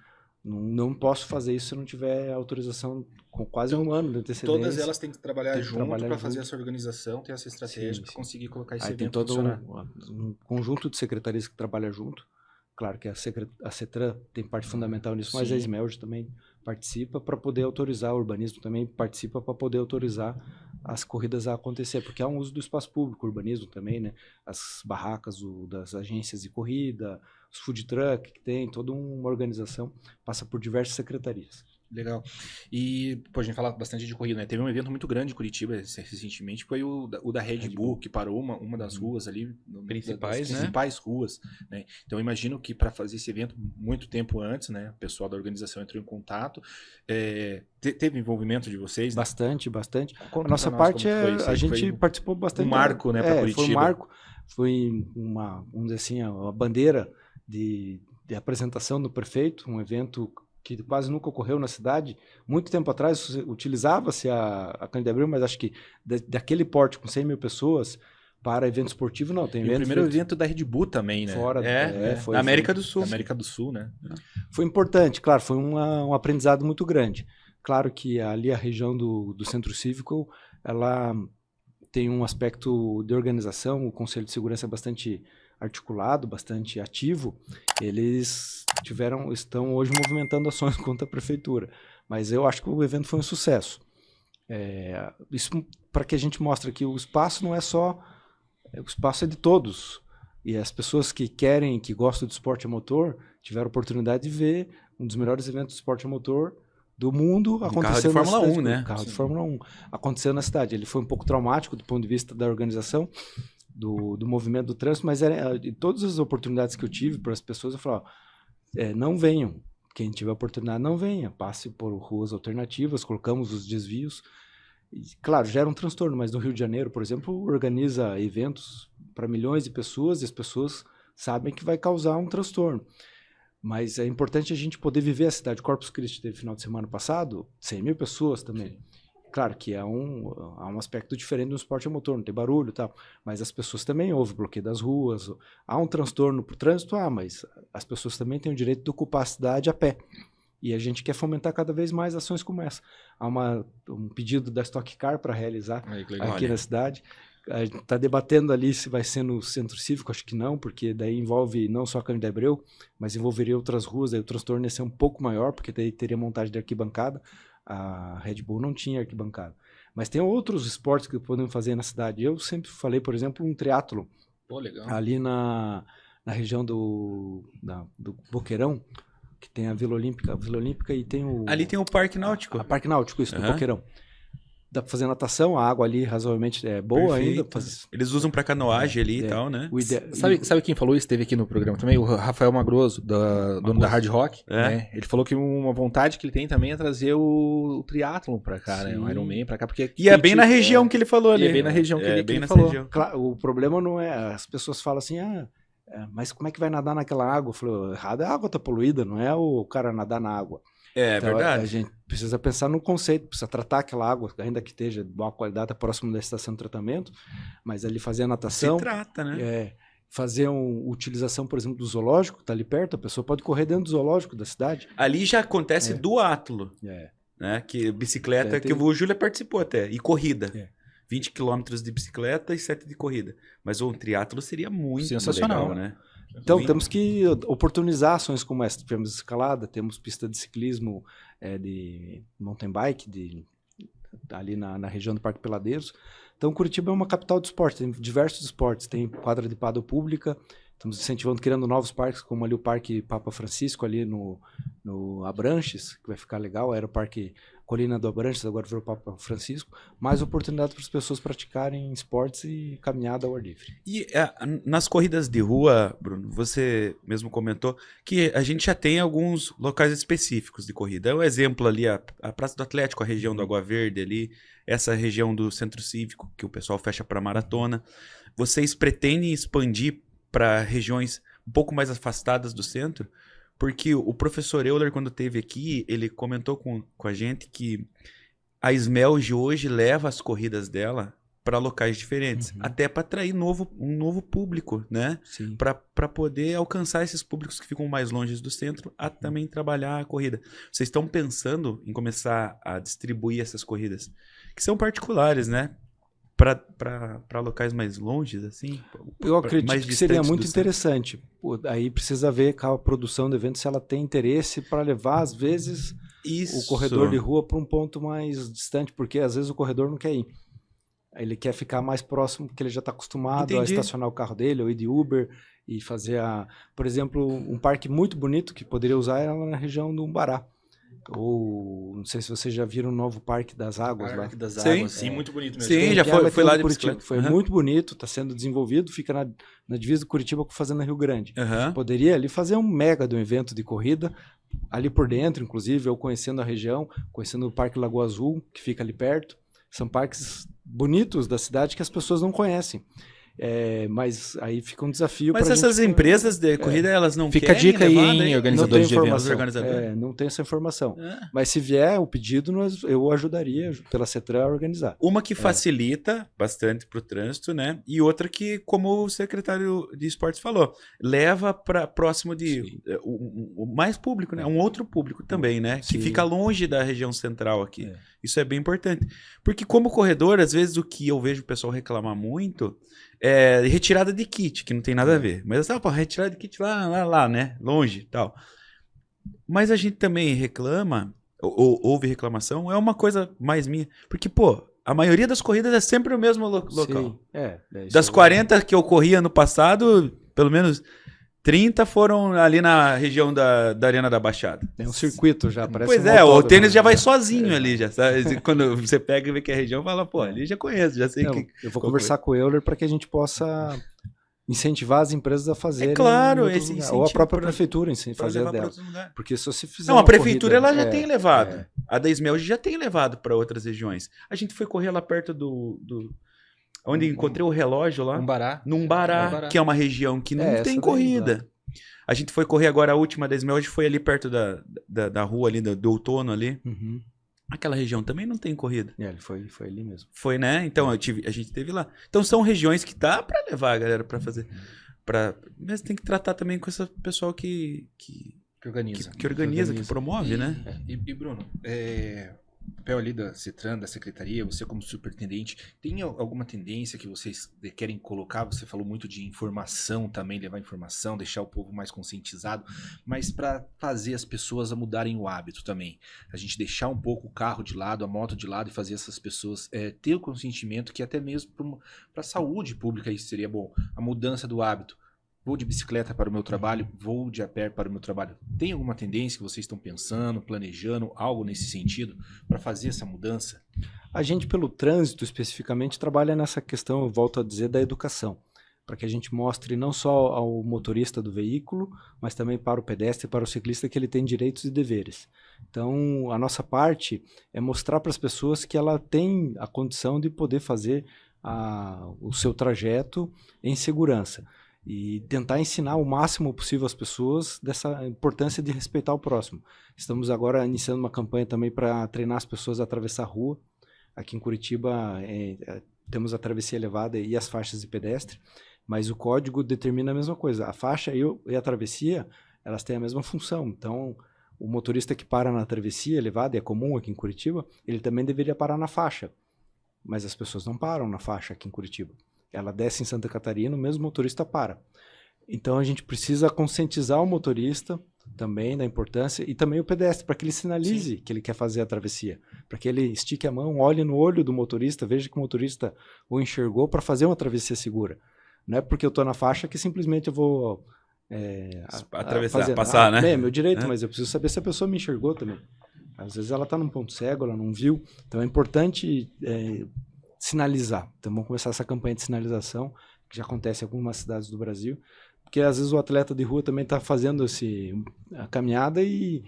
Não posso fazer isso se eu não tiver autorização com quase um ano de antecedência. Todas elas têm que trabalhar junto para fazer junto. essa organização, ter essa estratégia para conseguir colocar esse Aí tem evento todo funcionar. um conjunto de secretarias que trabalha junto. Claro que a CETRAN tem parte fundamental nisso, mas a SMELG também participa para poder autorizar, o urbanismo também participa para poder autorizar as corridas a acontecer, porque há um uso do espaço público, o urbanismo também, né? As barracas das agências de corrida, os food truck que tem, toda uma organização, passa por diversas secretarias. Legal. E, pô, a gente fala bastante de corrida, né? Teve um evento muito grande em Curitiba recentemente, foi o da Red Bull, que parou uma das ruas ali. Principais, das principais ruas, né? Então, eu imagino que para fazer esse evento muito tempo antes, né? O pessoal da organização entrou em contato. Teve envovimento de vocês? Né? Bastante. Conta A nossa parte a gente participou bastante. Um marco, né, para Curitiba. Foi um marco, foi vamos dizer assim, a bandeira de apresentação do prefeito, um evento que quase nunca ocorreu na cidade. Muito tempo atrás utilizava-se a Cândido Abreu, mas acho que daquele porte com 100 mil pessoas para evento esportivo, não. Tem o primeiro evento da Red Bull também, né? Foi na América do Sul. Na América do Sul, né? Foi importante, claro, foi um aprendizado muito grande. Claro que ali a região do Centro Cívico, ela tem um aspecto de organização, o Conselho de Segurança é bastante articulado, bastante ativo. Eles estão hoje movimentando ações contra a prefeitura, mas eu acho que o evento foi um sucesso. Isso para que a gente mostre que o espaço não é só, o espaço é de todos, e as pessoas que querem, que gostam de esporte a motor, tiveram a oportunidade de ver um dos melhores eventos de esporte a motor do mundo acontecendo na Fórmula 1, né? Carro de Fórmula 1 acontecendo na cidade. Ele foi um pouco traumático do ponto de vista da organização, do movimento do trânsito, mas de todas as oportunidades que eu tive para as pessoas, eu falava, não venham, quem tiver oportunidade não venha, passe por ruas alternativas, colocamos os desvios, e, claro, gera um transtorno, mas no Rio de Janeiro, por exemplo, organiza eventos para milhões de pessoas e as pessoas sabem que vai causar um transtorno. Mas é importante a gente poder viver a cidade. Corpus Christi teve final de semana passado, 100 mil pessoas também. Sim. Claro que há um aspecto diferente no esporte a motor, não tem barulho e tal, mas as pessoas também houve bloqueio das ruas, há um transtorno para o trânsito, mas as pessoas também têm o direito de ocupar a cidade a pé. E a gente quer fomentar cada vez mais ações como essa. Há um pedido da Stock Car para realizar aqui na cidade. A gente está debatendo ali se vai ser no Centro Cívico, acho que não, porque daí envolve não só a Cândido Abreu, mas envolveria outras ruas, daí o transtorno ia ser um pouco maior, porque daí teria montagem de arquibancada. A Red Bull não tinha arquibancada. Mas tem outros esportes que podemos fazer na cidade. Eu sempre falei, por exemplo, um triatlo. Pô, legal. Ali na região do Boqueirão, que tem a Vila Olímpica e tem o... Ali tem o Parque Náutico. A Parque Náutico, isso, do Boqueirão. Dá pra fazer natação, a água ali razoavelmente é boa. Perfeito. Ainda. Eles usam pra canoagem ali e tal, né? Sabe quem falou isso? Esteve aqui no programa também? O Rafael Magroso, dono da Hard Rock. Né? Ele falou que uma vontade que ele tem também é trazer o triatlon pra cá, né? O Ironman pra cá. Porque e é bem na região que ele falou ali. E é bem na região que ele falou. Região. Claro, o problema não é... As pessoas falam assim, mas como é que vai nadar naquela água? Eu falei, errado, a água tá poluída, não é o cara nadar na água. Então, verdade. A gente precisa pensar no conceito, precisa tratar aquela água, ainda que esteja de boa qualidade, próximo da estação de tratamento, mas ali fazer a natação... Se trata, né? Fazer uma utilização, por exemplo, do zoológico, tá ali perto, a pessoa pode correr dentro do zoológico da cidade. Ali já acontece duátlo, né? Que bicicleta, que o Júlia participou até, e corrida. 20 quilômetros de bicicleta e 7 de corrida. Mas o triatlo seria muito sensacional, legal, né? Então, temos que oportunizar ações como essa. Tivemos escalada, temos pista de ciclismo, de mountain bike, ali na região do Parque Peladeiros. Então, Curitiba é uma capital de esporte, tem diversos esportes. Tem quadra de pádel pública, estamos incentivando, criando novos parques, como ali o Parque Papa Francisco, ali no Abranches, que vai ficar legal. Era o Parque Colina do Abranches, agora virou Papa Francisco. Mais oportunidade para as pessoas praticarem esportes e caminhada ao ar livre. E nas corridas de rua, Bruno, você mesmo comentou que a gente já tem alguns locais específicos de corrida. É um exemplo ali, a Praça do Atlético, a região do Água Verde ali, essa região do Centro Cívico, que o pessoal fecha para maratona. Vocês pretendem expandir para regiões um pouco mais afastadas do centro? Porque o professor Euler, quando esteve aqui, ele comentou com a gente que a Smelg hoje leva as corridas dela para locais diferentes, até para atrair um novo público, né? Sim. Para poder alcançar esses públicos que ficam mais longe do centro, a também trabalhar a corrida. Vocês estão pensando em começar a distribuir essas corridas, que são particulares, né? Para locais mais longes, assim? Eu acredito mais que seria distantes muito do centro. interessante. Pô, aí precisa ver com a produção do evento se ela tem interesse para levar, às vezes, Isso. o corredor de rua para um ponto mais distante, porque às vezes o corredor não quer ir. Ele quer ficar mais próximo, porque ele já está acostumado a estacionar o carro dele, ou ir de Uber e fazer Por exemplo, um parque muito bonito que poderia usar é lá na região do Umbará. Ou, não sei se vocês já viram o novo Parque das Águas lá. Parque das Sim. Águas, sim, muito bonito mesmo. Sim, já foi lá de bicicleta. Foi muito bonito, está sendo desenvolvido, fica na divisa do Curitiba com Fazenda Rio Grande. Poderia ali fazer um mega de um evento de corrida, ali por dentro, inclusive, eu conhecendo a região, conhecendo o Parque Lagoa Azul, que fica ali perto. São parques bonitos da cidade que as pessoas não conhecem. Mas aí fica um desafio. Mas essas empresas de corrida, elas não fica querem a dica aí, levar, hein, né? organizadores de eventos. Não tem essa informação. Mas se vier o pedido, eu ajudaria pela CETRAN a organizar. Uma que facilita bastante para o trânsito, né? E outra que, como o secretário de esportes falou, leva para próximo de o mais público, né? Um outro público também, né? Que fica longe da região central aqui. Isso é bem importante. Porque como corredor, às vezes o que eu vejo o pessoal reclamar muito é retirada de kit, que não tem nada a ver. Mas retirada de kit lá, né? Longe e tal. Mas a gente também reclama, ou houve reclamação, é uma coisa mais minha. Porque, a maioria das corridas é sempre o mesmo local. Das 40 que eu corri ano passado, pelo menos 30 foram ali na região da Arena da Baixada. É um circuito já, parece Pois o tênis já vai sozinho ali, já sabe? Quando você pega e vê que é a região, fala, ali já conheço, já sei que... Eu vou conversar com o Euler para que a gente possa incentivar as empresas a fazerem. Claro, ou a própria prefeitura fazer dela. Porque se você fizer a prefeitura ela já tem levado. A da Esmel já tem levado para outras regiões. A gente foi correr lá perto onde encontrei o relógio lá. No Umbará, que é uma região que não tem corrida. A gente foi correr agora, a última da Esmel, hoje foi ali perto da rua ali, do outono ali. Aquela região também não tem corrida. Ele foi ali mesmo. Foi, né? Então a gente teve lá. Então são regiões que dá para levar a galera para fazer. Mas tem que tratar também com esse pessoal que organiza, que promove, né? E Bruno, o papel ali da CETRAN, da Secretaria, você como superintendente, tem alguma tendência que vocês querem colocar? Você falou muito de informação também, levar informação, deixar o povo mais conscientizado, mas para fazer as pessoas a mudarem o hábito também. A gente deixar um pouco o carro de lado, a moto de lado e fazer essas pessoas ter o consentimento que até mesmo para a saúde pública isso seria bom. A mudança do hábito. Vou de bicicleta para o meu trabalho, vou de a pé para o meu trabalho. Tem alguma tendência que vocês estão pensando, planejando, algo nesse sentido, para fazer essa mudança? A gente, pelo trânsito especificamente, trabalha nessa questão, eu volto a dizer, da educação. Para que a gente mostre não só ao motorista do veículo, mas também para o pedestre e para o ciclista que ele tem direitos e deveres. Então, a nossa parte é mostrar para as pessoas que ela tem a condição de poder fazer o seu trajeto em segurança. E tentar ensinar o máximo possível às pessoas dessa importância de respeitar o próximo. Estamos agora iniciando uma campanha também para treinar as pessoas a atravessar a rua. Aqui em Curitiba temos a travessia elevada e as faixas de pedestre, mas o código determina a mesma coisa. A faixa e a travessia, elas têm a mesma função. Então, o motorista que para na travessia elevada, é comum aqui em Curitiba, ele também deveria parar na faixa. Mas as pessoas não param na faixa aqui em Curitiba. Ela desce em Santa Catarina, o mesmo motorista para. Então a gente precisa conscientizar o motorista também da importância e também o pedestre, para que ele sinalize que ele quer fazer a travessia, para que ele estique a mão, olhe no olho do motorista, veja que o motorista o enxergou para fazer uma travessia segura. Não é porque eu estou na faixa que simplesmente eu vou atravessar, passar, né? É meu direito, mas eu preciso saber se a pessoa me enxergou também. Às vezes ela está num ponto cego, ela não viu. Então é importante sinalizar. Então vamos começar essa campanha de sinalização, que já acontece em algumas cidades do Brasil, porque às vezes o atleta de rua também está fazendo a caminhada e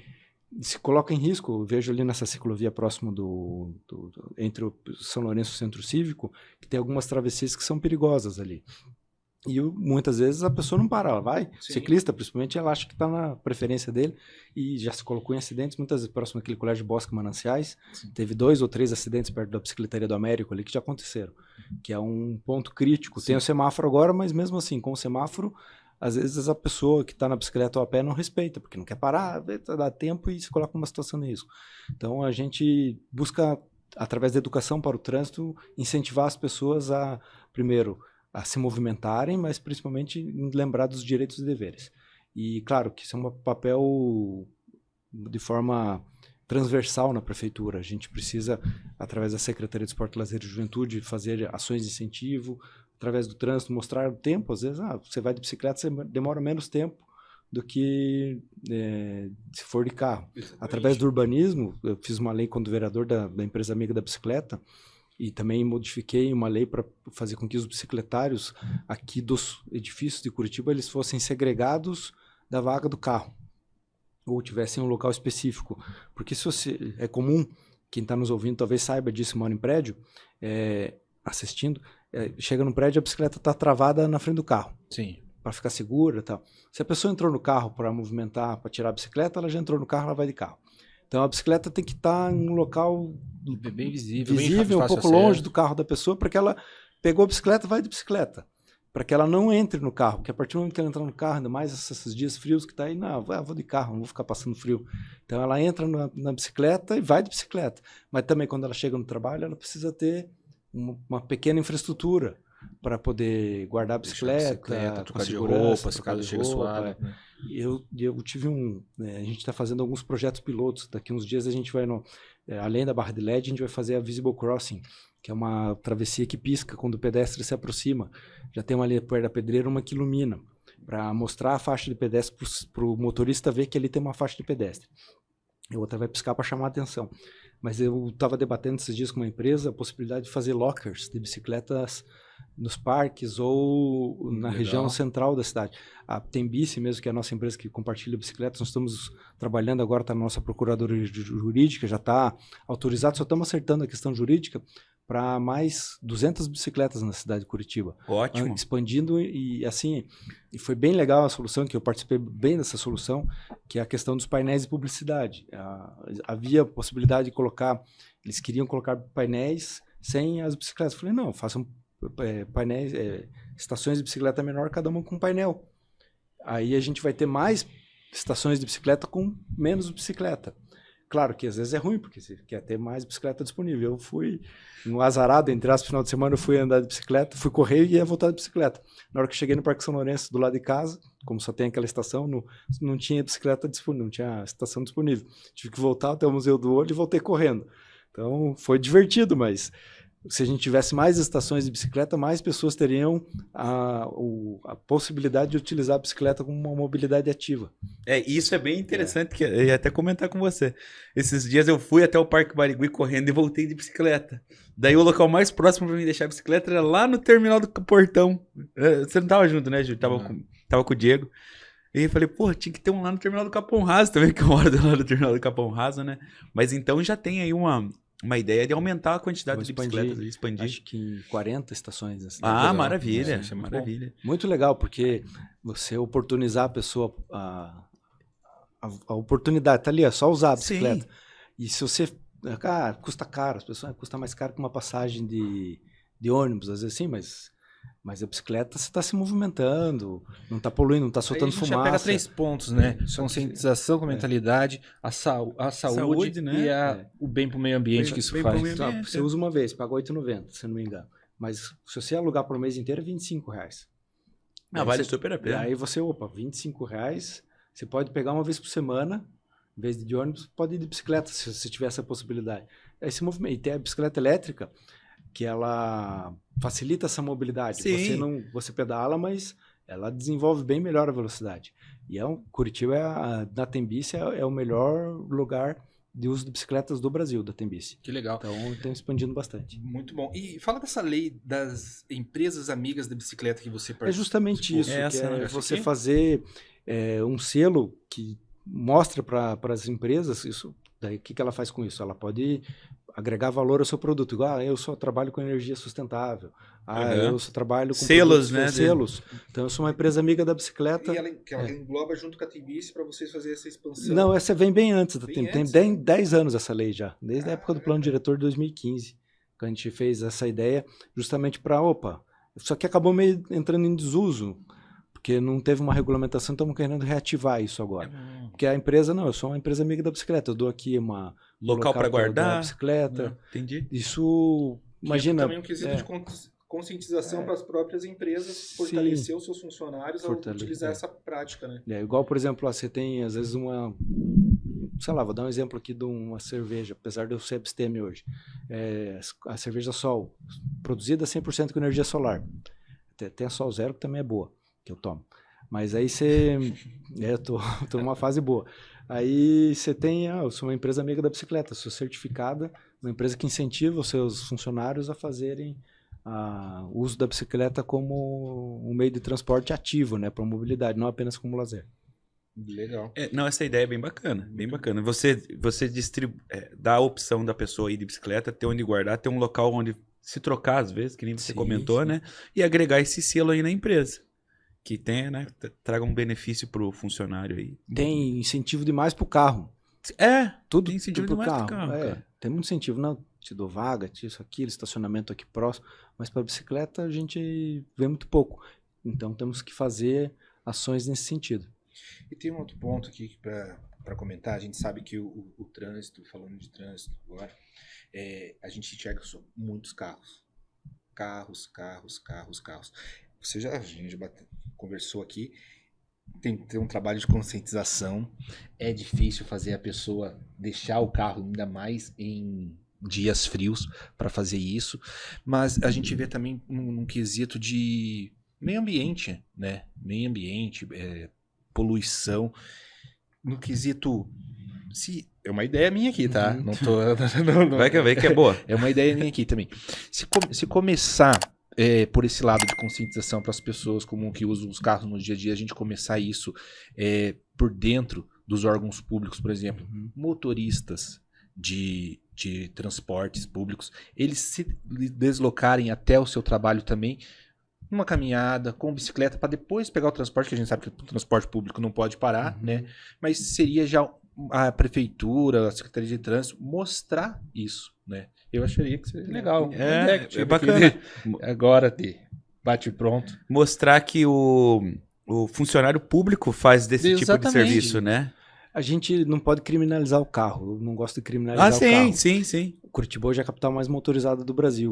se coloca em risco. Eu vejo ali nessa ciclovia próximo entre o São Lourenço e o Centro Cívico, que tem algumas travessias que são perigosas ali. E muitas vezes a pessoa não para, ela vai. Sim. Ciclista, principalmente, ela acha que está na preferência dele e já se colocou em acidentes, muitas vezes próximo àquele colégio de Bosque Mananciais. Sim. Teve 2 ou 3 acidentes perto da Bicicletaria do Américo ali que já aconteceram, que é um ponto crítico. Sim. Tem o semáforo agora, mas mesmo assim, com o semáforo, às vezes a pessoa que está na bicicleta ou a pé não respeita, porque não quer parar, dá tempo e se coloca numa situação de risco. Então a gente busca, através da educação para o trânsito, incentivar as pessoas a, primeiro, a se movimentarem, mas principalmente em lembrar dos direitos e deveres. E claro que isso é um papel de forma transversal na prefeitura. A gente precisa, através da Secretaria de Esporte, Lazer e Juventude, fazer ações de incentivo, através do trânsito, mostrar o tempo. Às vezes, você vai de bicicleta, você demora menos tempo do que se for de carro. Exatamente. Através do urbanismo, eu fiz uma lei quando vereador da empresa amiga da bicicleta, e também modifiquei uma lei para fazer com que os bicicletários aqui dos edifícios de Curitiba eles fossem segregados da vaga do carro, ou tivessem um local específico. Porque se você, é comum, quem está nos ouvindo talvez saiba disso, mora em prédio, assistindo, chega no prédio, a bicicleta está travada na frente do carro. Sim. Para ficar segura e tal. Se a pessoa entrou no carro para movimentar, para tirar a bicicleta, ela já entrou no carro, ela vai de carro. Então a bicicleta tem que estar em um local bem visível bem um pouco longe do carro da pessoa, para que ela pegou a bicicleta, vai de bicicleta. Para que ela não entre no carro, porque a partir do momento que ela entrar no carro, ainda mais esses dias frios que está aí, não, vou de carro, não vou ficar passando frio. Então ela entra na bicicleta e vai de bicicleta. Mas também quando ela chega no trabalho, ela precisa ter uma pequena infraestrutura para poder guardar a bicicleta, trocar de roupa, se caso chega suado. Né? Eu tive a gente está fazendo alguns projetos pilotos. Daqui uns dias a gente vai, além da barra de LED, a gente vai fazer a Visible Crossing, que é uma travessia que pisca quando o pedestre se aproxima. Já tem uma ali perto da pedreira, uma que ilumina, para mostrar a faixa de pedestre para o motorista ver que ali tem uma faixa de pedestre. E outra vai piscar para chamar a atenção. Mas eu estava debatendo esses dias com uma empresa a possibilidade de fazer lockers de bicicletas nos parques ou na região central da cidade. A Tembice mesmo, que é a nossa empresa que compartilha bicicletas, nós estamos trabalhando agora, está na nossa procuradoria jurídica, já está autorizado, só estamos acertando a questão jurídica para mais 200 bicicletas na cidade de Curitiba. Ótimo. Expandindo e assim, e foi bem legal a solução, que eu participei bem dessa solução, que é a questão dos painéis de publicidade. Havia possibilidade de colocar, eles queriam colocar painéis sem as bicicletas. Eu falei, não, façam painéis, estações de bicicleta menor, cada uma com um painel. Aí a gente vai ter mais estações de bicicleta com menos bicicleta. Claro que às vezes é ruim, porque você quer ter mais bicicleta disponível. Eu fui no azarado, entre aspas, final de semana, eu fui andar de bicicleta, fui correr e ia voltar de bicicleta. Na hora que cheguei no Parque São Lourenço, do lado de casa, como só tem aquela estação, não tinha bicicleta disponível, não tinha estação disponível. Tive que voltar até o Museu do Ouro e voltei correndo. Então foi divertido, mas se a gente tivesse mais estações de bicicleta, mais pessoas teriam a possibilidade de utilizar a bicicleta como uma mobilidade ativa. Isso é bem interessante, que eu ia até comentar com você. Esses dias eu fui até o Parque Barigui correndo e voltei de bicicleta. Daí o local mais próximo para mim deixar a bicicleta era lá no terminal do Portão. Você não tava junto, né, Gil? Tava com o Diego. E eu falei, pô, tinha que ter um lá no terminal do Capão Raso também, que eu moro lá no terminal do Capão Raso, né? Mas então já tem aí uma ideia de aumentar a quantidade de bicicletas, expandir. Acho que em 40 estações. Assim, maravilha, isso é maravilha. Muito legal, porque você oportunizar a pessoa, a oportunidade, tá ali, é só usar a bicicleta. Sim. E se você, custa caro, as pessoas, custa mais caro que uma passagem de ônibus, às vezes sim, mas a bicicleta você está se movimentando, não está poluindo, não está soltando fumaça. Já pega 3 pontos, né? Conscientização com a mentalidade, a saúde né? E o bem para o meio ambiente que isso faz. Então, você usa uma vez, paga R$8,90, se eu não me engano. Mas se você alugar por mês inteiro, é R$25. Vale super a pena. Aí você, R$25, você pode pegar uma vez por semana, em vez de ônibus, pode ir de bicicleta, se você tiver essa possibilidade. Esse movimento, e tem a bicicleta elétrica, que ela facilita essa mobilidade. Sim. Você pedala, mas ela desenvolve bem melhor a velocidade. E Curitiba, na Tembice, é o melhor lugar de uso de bicicletas do Brasil, da Tembice. Que legal. Então, estão expandindo bastante. Muito bom. E fala dessa lei das empresas amigas da bicicleta que você participou. É justamente isso, você fazer um selo que mostra para as empresas isso. Daí, o que ela faz com isso? Ela pode agregar valor ao seu produto. Igual, eu só trabalho com energia sustentável. Eu só trabalho com selos, né? Selos. Então, eu sou uma empresa amiga da bicicleta. E ela engloba junto com a Tembici para vocês fazerem essa expansão? Não, essa vem bem antes. Antes? Tem 10 anos essa lei já. Desde a época do plano diretor de 2015. Que a gente fez essa ideia justamente para, só que acabou meio entrando em desuso. Porque não teve uma regulamentação, estamos querendo reativar isso agora. Porque a empresa, eu sou uma empresa amiga da bicicleta. Eu dou aqui uma... Local para guardar. Bicicleta. Entendi. Isso, imagina... também um quesito de conscientização para as próprias empresas, fortalecer os seus funcionários a utilizar essa prática, né? Igual, por exemplo, você tem, às vezes, sei lá, vou dar um exemplo aqui de uma cerveja, apesar de eu ser abstêmio hoje. A cerveja Sol, produzida 100% com energia solar. Tem a Sol Zero, que também é boa, que eu tomo. Mas aí você... eu tô numa fase boa. Aí você tem... eu sou uma empresa amiga da bicicleta, sou certificada, uma empresa que incentiva os seus funcionários a fazerem o uso da bicicleta como um meio de transporte ativo, né, para mobilidade, não apenas como lazer. Legal. Essa ideia é bem bacana, bem bacana. Você dá a opção da pessoa ir de bicicleta, ter onde guardar, ter um local onde se trocar às vezes, que nem você comentou, né? E agregar esse selo aí na empresa. Que tenha, né? Traga um benefício pro funcionário aí. Tem incentivo demais pro carro. Tudo tem incentivo demais pro carro. Tem muito incentivo. Não, te dou vaga, isso aqui, estacionamento aqui próximo. Mas para bicicleta a gente vê muito pouco. Então temos que fazer ações nesse sentido. E tem um outro ponto aqui para comentar. A gente sabe que o trânsito, falando de trânsito agora, a gente enxerga muitos carros. Carros. A gente já conversou aqui, tem que ter um trabalho de conscientização. É difícil fazer a pessoa deixar o carro, ainda mais em dias frios, para fazer isso. Mas a gente vê também num quesito de meio ambiente, né? Meio ambiente, poluição. No quesito... É uma ideia minha aqui, tá? Não tô... Vai que é boa. É uma ideia minha aqui também. Se começar... por esse lado de conscientização para as pessoas como que usam os carros no dia a dia, a gente começar isso por dentro dos órgãos públicos, por exemplo, motoristas de transportes públicos, eles se deslocarem até o seu trabalho também, numa caminhada, com bicicleta, para depois pegar o transporte, que a gente sabe que o transporte público não pode parar, né? Mas seria já a prefeitura, a Secretaria de Trânsito, mostrar isso, né? Eu acharia que seria legal. É bacana. Agora, bate pronto. Mostrar que o funcionário público faz desse tipo de serviço, né? A gente não pode criminalizar o carro. Eu não gosto de criminalizar o carro. Sim. Curitiba hoje é a capital mais motorizada do Brasil.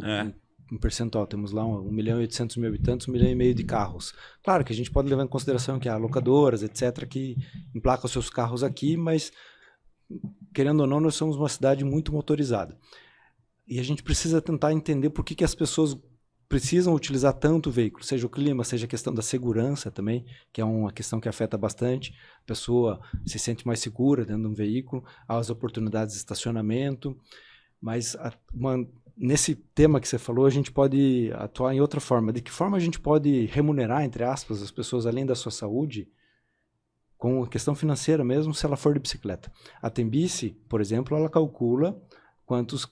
Em percentual, temos lá 1.800.000 habitantes, 1,5 milhão de carros. Claro que a gente pode levar em consideração que há locadoras, etc., que emplacam seus carros aqui, mas, querendo ou não, nós somos uma cidade muito motorizada. E a gente precisa tentar entender por que as pessoas precisam utilizar tanto o veículo, seja o clima, seja a questão da segurança também, que é uma questão que afeta bastante. A pessoa se sente mais segura dentro de um veículo, as oportunidades de estacionamento, mas nesse tema que você falou, a gente pode atuar em outra forma. De que forma a gente pode remunerar, entre aspas, as pessoas além da sua saúde, com a questão financeira mesmo, se ela for de bicicleta? A Tembici, por exemplo, ela calcula quantos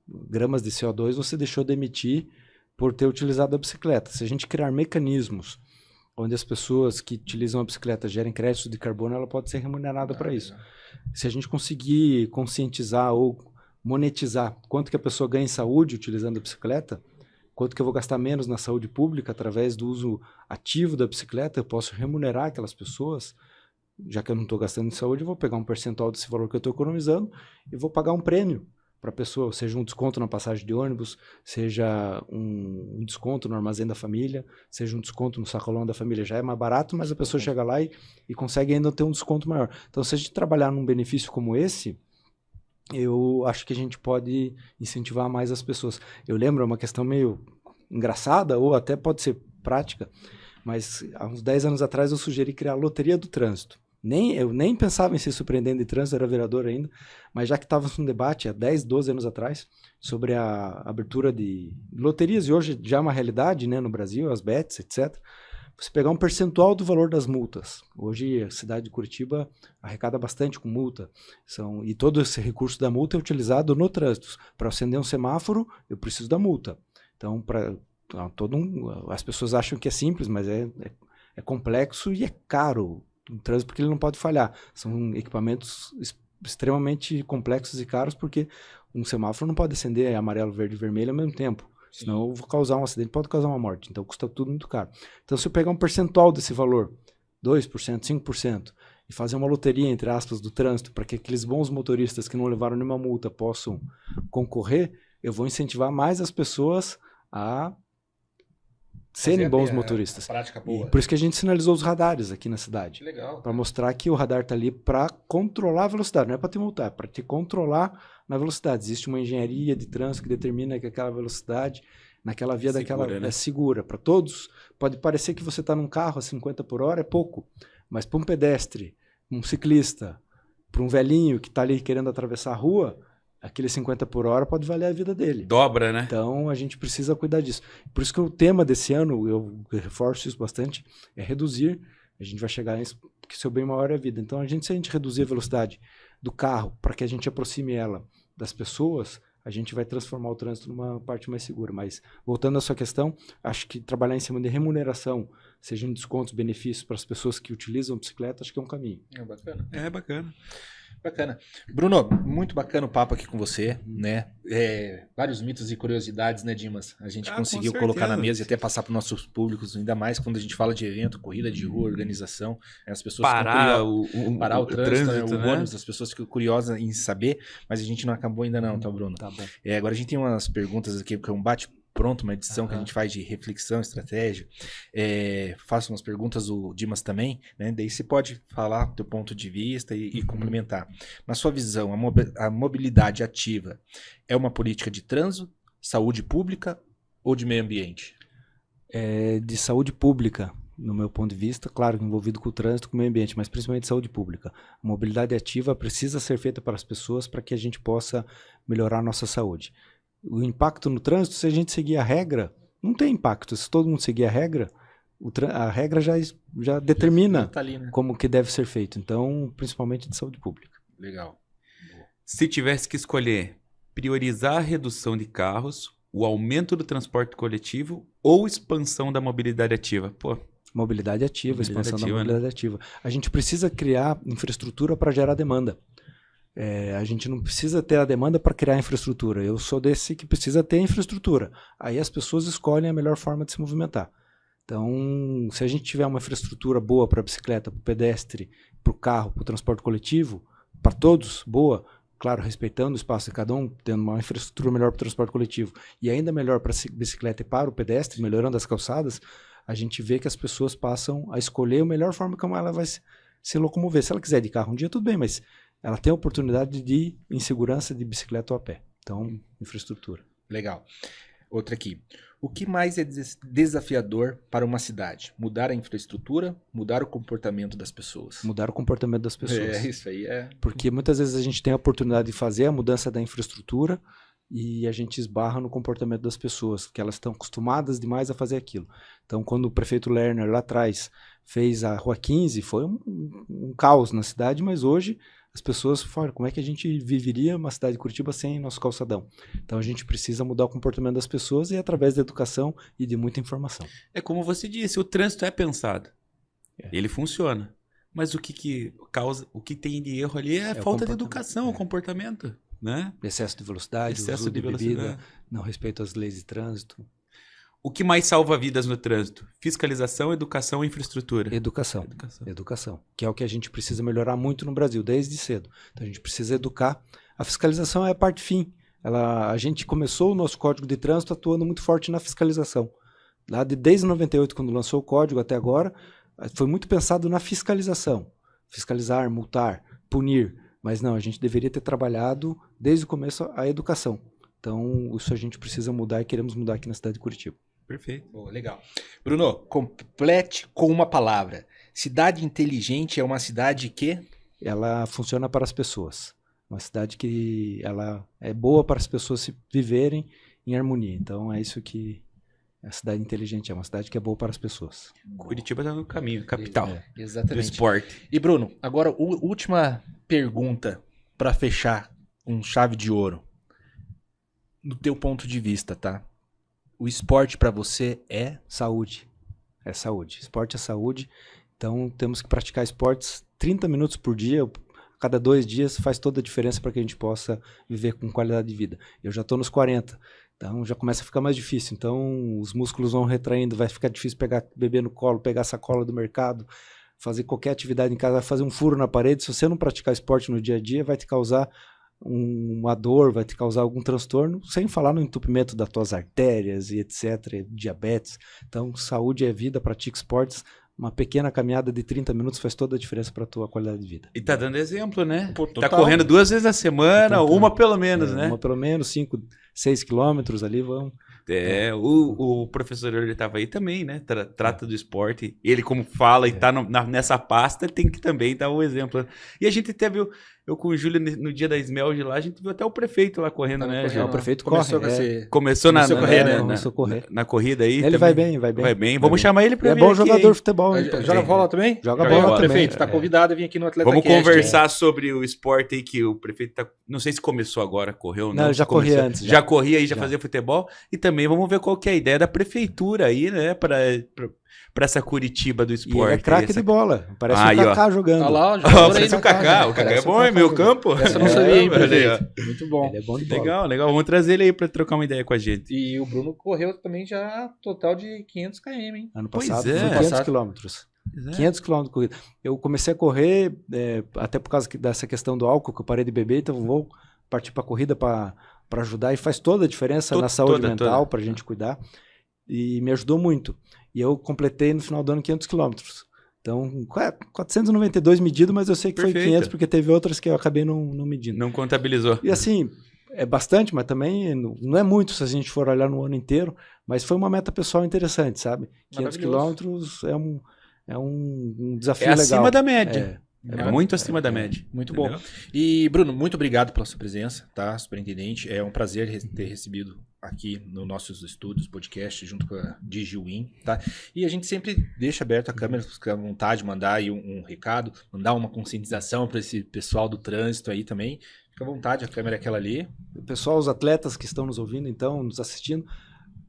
gramas de CO2 você deixou de emitir por ter utilizado a bicicleta. Se a gente criar mecanismos onde as pessoas que utilizam a bicicleta gerem créditos de carbono, ela pode ser remunerada para isso. Se a gente conseguir conscientizar ou monetizar quanto que a pessoa ganha em saúde utilizando a bicicleta, quanto que eu vou gastar menos na saúde pública através do uso ativo da bicicleta, eu posso remunerar aquelas pessoas, já que eu não estou gastando em saúde, eu vou pegar um percentual desse valor que eu estou economizando e vou pagar um prêmio para a pessoa, seja um desconto na passagem de ônibus, seja um desconto no armazém da família, seja um desconto no sacolão da família. Já é mais barato, mas a pessoa chega lá e consegue ainda ter um desconto maior. Então, se a gente trabalhar num benefício como esse, eu acho que a gente pode incentivar mais as pessoas. Eu lembro, é uma questão meio engraçada, ou até pode ser prática, mas há uns 10 anos atrás eu sugeri criar a Loteria do Trânsito. Eu nem pensava em ser surpreendente de trânsito, era vereador ainda, mas já que estava num debate há 10, 12 anos atrás sobre a abertura de loterias, e hoje já é uma realidade, né, no Brasil, as bets, etc., você pegar um percentual do valor das multas. Hoje a cidade de Curitiba arrecada bastante com multa. E todo esse recurso da multa é utilizado no trânsito. Para acender um semáforo, eu preciso da multa. Então, as pessoas acham que é simples, mas é complexo e é caro o trânsito porque ele não pode falhar. São equipamentos extremamente complexos e caros porque um semáforo não pode acender amarelo, verde e vermelho ao mesmo tempo. Senão eu vou causar um acidente, pode causar uma morte. Então custa tudo muito caro. Então se eu pegar um percentual desse valor, 2%, 5%, e fazer uma loteria, entre aspas, do trânsito, para que aqueles bons motoristas que não levaram nenhuma multa possam concorrer, eu vou incentivar mais as pessoas a serem bons motoristas. Prática boa. E por isso que a gente sinalizou os radares aqui na cidade. Legal. Para mostrar que o radar está ali para controlar a velocidade, não é para te multar, é para te controlar na velocidade. Existe uma engenharia de trânsito que determina que aquela velocidade naquela via segura, é segura para todos. Pode parecer que você está num carro a 50 por hora, é pouco, mas para um pedestre, um ciclista, para um velhinho que está ali querendo atravessar a rua, aquele 50 por hora pode valer a vida dele. Dobra, né? Então, a gente precisa cuidar disso. Por isso que o tema desse ano, eu reforço isso bastante, é reduzir. A gente vai chegar nisso, porque seu bem maior é a vida. Então, se a gente reduzir a velocidade do carro para que a gente aproxime ela das pessoas, a gente vai transformar o trânsito numa parte mais segura. Mas, voltando à sua questão, acho que trabalhar em cima de remuneração, sejam descontos, benefícios para as pessoas que utilizam a bicicleta, acho que é um caminho. É bacana. É bacana. Bacana. Bruno, muito bacana o papo aqui com você, né? Vários mitos e curiosidades, né, Dimas? A gente conseguiu colocar na mesa e até passar para os nossos públicos, ainda mais quando a gente fala de evento, corrida de rua, organização. As pessoas parar o trânsito, né? o ônibus, as pessoas ficam curiosas em saber, mas a gente não acabou ainda não, tá, Bruno? Tá bom. Agora a gente tem umas perguntas aqui, que é um bate-pronto, uma edição que a gente faz de reflexão, estratégia. Faço umas perguntas, o Dimas também, né? Daí você pode falar do teu ponto de vista e complementar. Na sua visão, a mobilidade ativa é uma política de trânsito, saúde pública ou de meio ambiente? De saúde pública, no meu ponto de vista, claro, envolvido com o trânsito, com o meio ambiente, mas principalmente saúde pública. A mobilidade ativa precisa ser feita para as pessoas para que a gente possa melhorar a nossa saúde. O impacto no trânsito, se a gente seguir a regra, não tem impacto. Se todo mundo seguir a regra já determina tá ali, né? como que deve ser feito. Então, principalmente de saúde pública. Legal. Se tivesse que escolher priorizar a redução de carros, o aumento do transporte coletivo ou expansão da mobilidade ativa? Pô, mobilidade ativa, expansão da mobilidade né? ativa. A gente precisa criar infraestrutura para gerar demanda. A gente não precisa ter a demanda para criar infraestrutura. Eu sou desse que precisa ter infraestrutura. Aí as pessoas escolhem a melhor forma de se movimentar. Então, se a gente tiver uma infraestrutura boa para a bicicleta, para o pedestre, para o carro, para o transporte coletivo, para todos, boa, claro, respeitando o espaço de cada um, tendo uma infraestrutura melhor para o transporte coletivo e ainda melhor para a bicicleta e para o pedestre, melhorando as calçadas, a gente vê que as pessoas passam a escolher a melhor forma como ela vai se locomover. Se ela quiser ir de carro um dia, tudo bem, mas ela tem a oportunidade de ir em segurança de bicicleta ou a pé. Então, infraestrutura. Legal. Outra aqui. O que mais é desafiador para uma cidade? Mudar a infraestrutura, mudar o comportamento das pessoas? Mudar o comportamento das pessoas. Isso aí é. Porque muitas vezes a gente tem a oportunidade de fazer a mudança da infraestrutura e a gente esbarra no comportamento das pessoas, que elas estão acostumadas demais a fazer aquilo. Então, quando o prefeito Lerner lá atrás fez a Rua 15, foi um caos na cidade, mas hoje as pessoas falam, como é que a gente viveria uma cidade de Curitiba sem nosso calçadão? Então a gente precisa mudar o comportamento das pessoas e através da educação e de muita informação. É como você disse, o trânsito é pensado. Ele funciona. Mas o que causa, o que tem de erro ali é a falta de educação, o comportamento, né? Excesso de velocidade, Excesso uso de bebida, não respeito às leis de trânsito. O que mais salva vidas no trânsito? Fiscalização, educação e infraestrutura. Educação. Que é o que a gente precisa melhorar muito no Brasil, desde cedo. Então a gente precisa educar. A fiscalização é a parte fim. A gente começou o nosso Código de Trânsito atuando muito forte na fiscalização. Lá desde 98, quando lançou o código até agora, foi muito pensado na fiscalização. Fiscalizar, multar, punir. Mas não, a gente deveria ter trabalhado desde o começo a educação. Então, isso a gente precisa mudar e queremos mudar aqui na cidade de Curitiba. Perfeito. Oh, legal. Bruno, complete com uma palavra. Cidade inteligente é uma cidade que? Ela funciona para as pessoas. Uma cidade que ela é boa para as pessoas se viverem em harmonia. Então, é isso que É uma cidade inteligente, é uma cidade que é boa para as pessoas. Curitiba tá no caminho, capital do Exatamente. esporte. E Bruno, agora última pergunta para fechar com chave de ouro. No teu ponto de vista, tá? O esporte para você é Saúde. É saúde. Esporte é saúde. Então temos que praticar esportes 30 minutos por dia. A cada 2 dias faz toda a diferença para que a gente possa viver com qualidade de vida. Eu já estou nos 40. Então já começa a ficar mais difícil. Então os músculos vão retraindo, vai ficar difícil pegar bebê no colo, pegar a sacola do mercado, fazer qualquer atividade em casa, vai fazer um furo na parede. Se você não praticar esporte no dia a dia, vai te causar uma dor, vai te causar algum transtorno, sem falar no entupimento das tuas artérias e etc, diabetes. Então saúde é vida, pratique esportes. Uma pequena caminhada de 30 minutos faz toda a diferença para a tua qualidade de vida. E tá dando exemplo, né? Pô, Tá total. correndo 2 vezes na semana, Então, uma pelo menos, né? Uma pelo menos 5, 6 quilômetros ali vão. O professor ele tava aí também, né? Trata do esporte. Ele, como fala e tá nessa pasta, tem que também dar um exemplo. E a gente até viu, eu com o Júlio no dia da Esmelde lá, a gente viu até o prefeito lá correndo, né? correndo. Já O prefeito Começou corre. com esse... começou Começou a correr, né? Começou a correr. na corrida aí. Ele também. vai bem, vai bem. Vai bem. Vamos chamar ele pra É vir bom aqui, jogador hein? de futebol. hein? Joga bola também? Joga bola bola, também. prefeito, tá convidado a vir aqui no Atleta Vamos Cast, conversar sobre o esporte aí que o prefeito tá... Não sei se começou agora, correu ou não. Não, já corria Começou. antes, Já já. corria aí, já Já. fazia futebol. E também vamos ver qual que é a ideia da prefeitura aí, né? Pra essa Curitiba do E esporte. ele é craque essa... de bola. Parece Aí, o Kaká jogando. Olha lá, ó, Ó, jogador aí parece na o Kaká. casa. O Kaká é Parece bom, o é Kaká meio jogando. campo. Essa eu não sabia, hein, olha aí, ó. prefeito? Muito bom. Ele é bom de bola. Legal, legal. Vamos trazer ele aí pra trocar uma ideia com a gente. E o Bruno correu também já total de 500 km, hein? Ano Pois passado, é. foi 500 quilômetros. Pois é. 500 quilômetros de corrida. Eu comecei a correr, até por causa dessa questão do álcool, que eu parei de beber, então vou partir para a corrida para ajudar. E faz toda a diferença na saúde mental, para a gente cuidar. E me ajudou muito. E eu completei no final do ano 500 quilômetros. Então, 492 medido, mas eu sei que foi Perfeito. 500, porque teve outras que eu acabei não medindo. Não contabilizou. E assim, é bastante, mas também não é muito se a gente for olhar no ano inteiro, mas foi uma meta pessoal interessante, sabe? 500 quilômetros é um desafio É legal. acima da média. É, É muito acima da média. Muito bom. Entendeu? E, Bruno, muito obrigado pela sua presença, tá? Superintendente. É um prazer ter recebido aqui nos nossos estúdios, podcast, junto com a DigiWin, tá? E a gente sempre deixa aberto a câmera, se ficar à vontade, mandar aí um recado, mandar uma conscientização para esse pessoal do trânsito aí também. Fica à vontade, a câmera é aquela ali. Pessoal, os atletas que estão nos ouvindo, então, nos assistindo,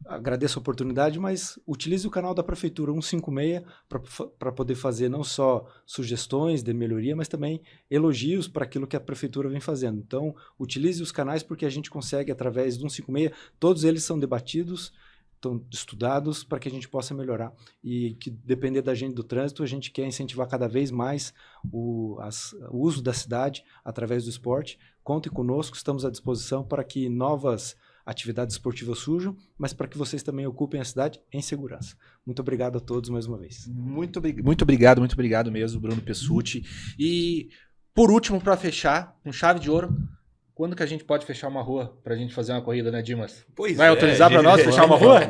agradeço a oportunidade, mas utilize o canal da Prefeitura 156 para poder fazer não só sugestões de melhoria, mas também elogios para aquilo que a Prefeitura vem fazendo. Então, utilize os canais porque a gente consegue, através do 156, todos eles são debatidos, estão estudados para que a gente possa melhorar. E que, depender da gente do trânsito, a gente quer incentivar cada vez mais o uso da cidade através do esporte. Contem conosco, estamos à disposição para que novas atividades esportivas surjam, mas para que vocês também ocupem a cidade em segurança. Muito obrigado a todos mais uma vez. Muito obrigado mesmo, Bruno Pessutti. E, por último, para fechar, com chave de ouro, quando que a gente pode fechar uma rua pra gente fazer uma corrida, né, Dimas? Pois Vai autorizar pra nós fechar uma rua?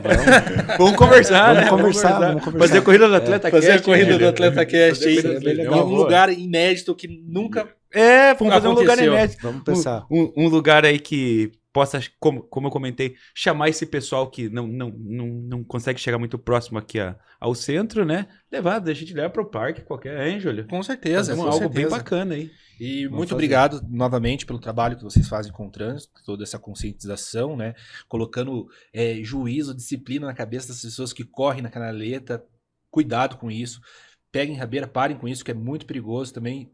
Vamos conversar, né? Vamos conversar. Fazer a corrida do Atleta Cast. Fazer a corrida né? do Atleta Cast aí, Fazer a corrida do em Atleta um Cast. lugar inédito que nunca... Vamos fazer um lugar Aconteceu. inédito. Vamos pensar. Um lugar aí que possa, como eu comentei, chamar esse pessoal que não consegue chegar muito próximo aqui ao centro, né? A gente leva para o parque qualquer, hein, Júlio? Com certeza, Fazer com algo bem certeza. bacana aí. E Vamos muito fazer. obrigado novamente pelo trabalho que vocês fazem com o trânsito, toda essa conscientização, né? Colocando juízo, disciplina na cabeça das pessoas que correm na canaleta. Cuidado com isso. Peguem rabeira, parem com isso, que é muito perigoso também.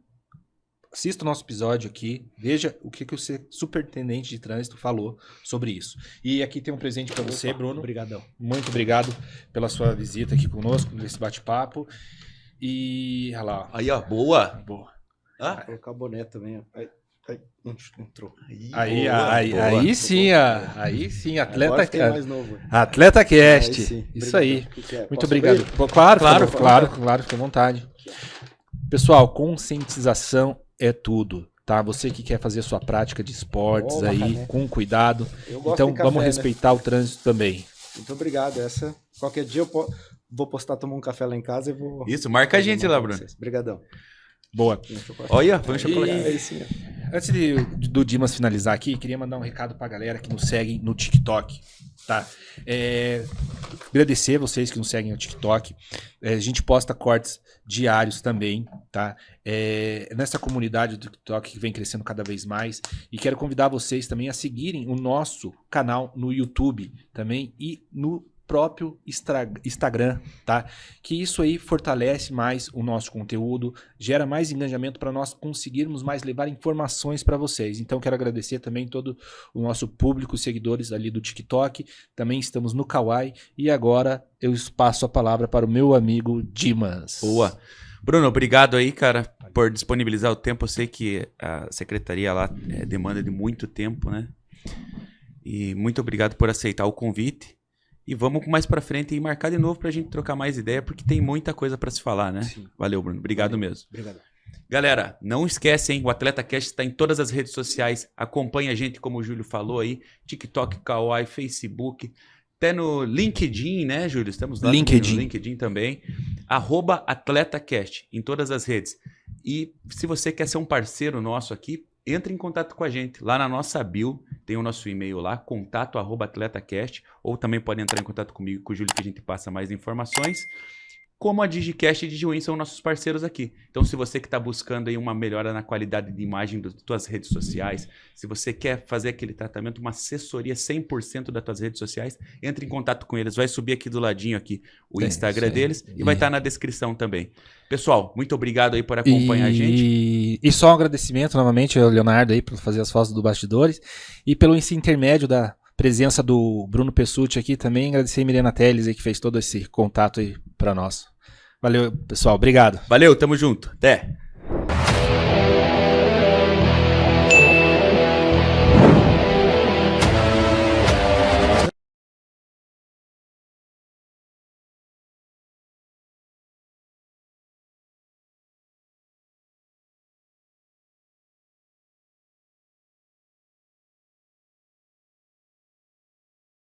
Assista o nosso episódio aqui, veja o que o superintendente de trânsito falou sobre isso. E aqui tem um presente para você, Bruno. Obrigadão. Muito obrigado pela sua visita aqui conosco, nesse bate-papo. E, olha lá. Aí, ó, boa. Boa. Vou colocar o boné também. Ó. Aí, entrou. Aí sim, Agora fiquei mais novo. Atleta Cast. Aí sim. Isso Obrigadão. aí. O que é? Muito Posso obrigado. abrir? Pô, Claro, Claro, fica à vontade. Pessoal, conscientização é tudo, tá? Você que quer fazer sua prática de esportes Oba, aí, caneca. com cuidado. Eu gosto Então de café, vamos né? respeitar o trânsito também. Muito obrigado. Qualquer dia eu vou postar, tomar um café lá em casa e vou... Isso, marca a gente lá, Bruno. Obrigadão. Boa. Olha, põe um chocolate. Aí sim, ó. Antes do Dimas finalizar aqui, queria mandar um recado pra galera que nos segue no TikTok, tá? Agradecer vocês que nos seguem no TikTok. A gente posta cortes diários também, tá? Nessa comunidade do TikTok que vem crescendo cada vez mais. E quero convidar vocês também a seguirem o nosso canal no YouTube também e no próprio Instagram, tá? Que isso aí fortalece mais o nosso conteúdo, gera mais engajamento para nós conseguirmos mais levar informações para vocês. Então quero agradecer também todo o nosso público, seguidores ali do TikTok, também estamos no Kawaii e agora eu passo a palavra para o meu amigo Dimas. Boa. Bruno, obrigado aí, cara, por disponibilizar o tempo. Eu sei que a secretaria lá demanda de muito tempo, né? E muito obrigado por aceitar o convite. E vamos mais pra frente e marcar de novo pra gente trocar mais ideia, porque tem muita coisa pra se falar, né? Sim. Valeu, Bruno. Obrigado mesmo. Obrigado. Galera, não esquece, hein? O AtletaCast está em todas as redes sociais. Acompanha a gente, como o Júlio falou aí. TikTok, Kawaii, Facebook. Até no LinkedIn, né, Júlio? Estamos lá no LinkedIn também. @AtletaCast em todas as redes. E se você quer ser um parceiro nosso aqui, entre em contato com a gente. Lá na nossa bio tem o nosso e-mail lá, contato@atletacast, ou também pode entrar em contato comigo, com o Júlio, que a gente passa mais informações. Como a Digicast e DigiWin são nossos parceiros aqui. Então, se você que está buscando aí uma melhora na qualidade de imagem das tuas redes sociais, se você quer fazer aquele tratamento, uma assessoria 100% das tuas redes sociais, entre em contato com eles. Vai subir aqui do ladinho aqui o Instagram deles e vai estar na descrição também. Pessoal, muito obrigado aí por acompanhar a gente. E só um agradecimento novamente ao Leonardo aí por fazer as fotos do bastidores e pelo intermédio da presença do Bruno Pessutti aqui também. Agradecer a Milena Teles aí que fez todo esse contato aí para nós. Valeu, pessoal. Obrigado. Valeu, tamo junto. Até.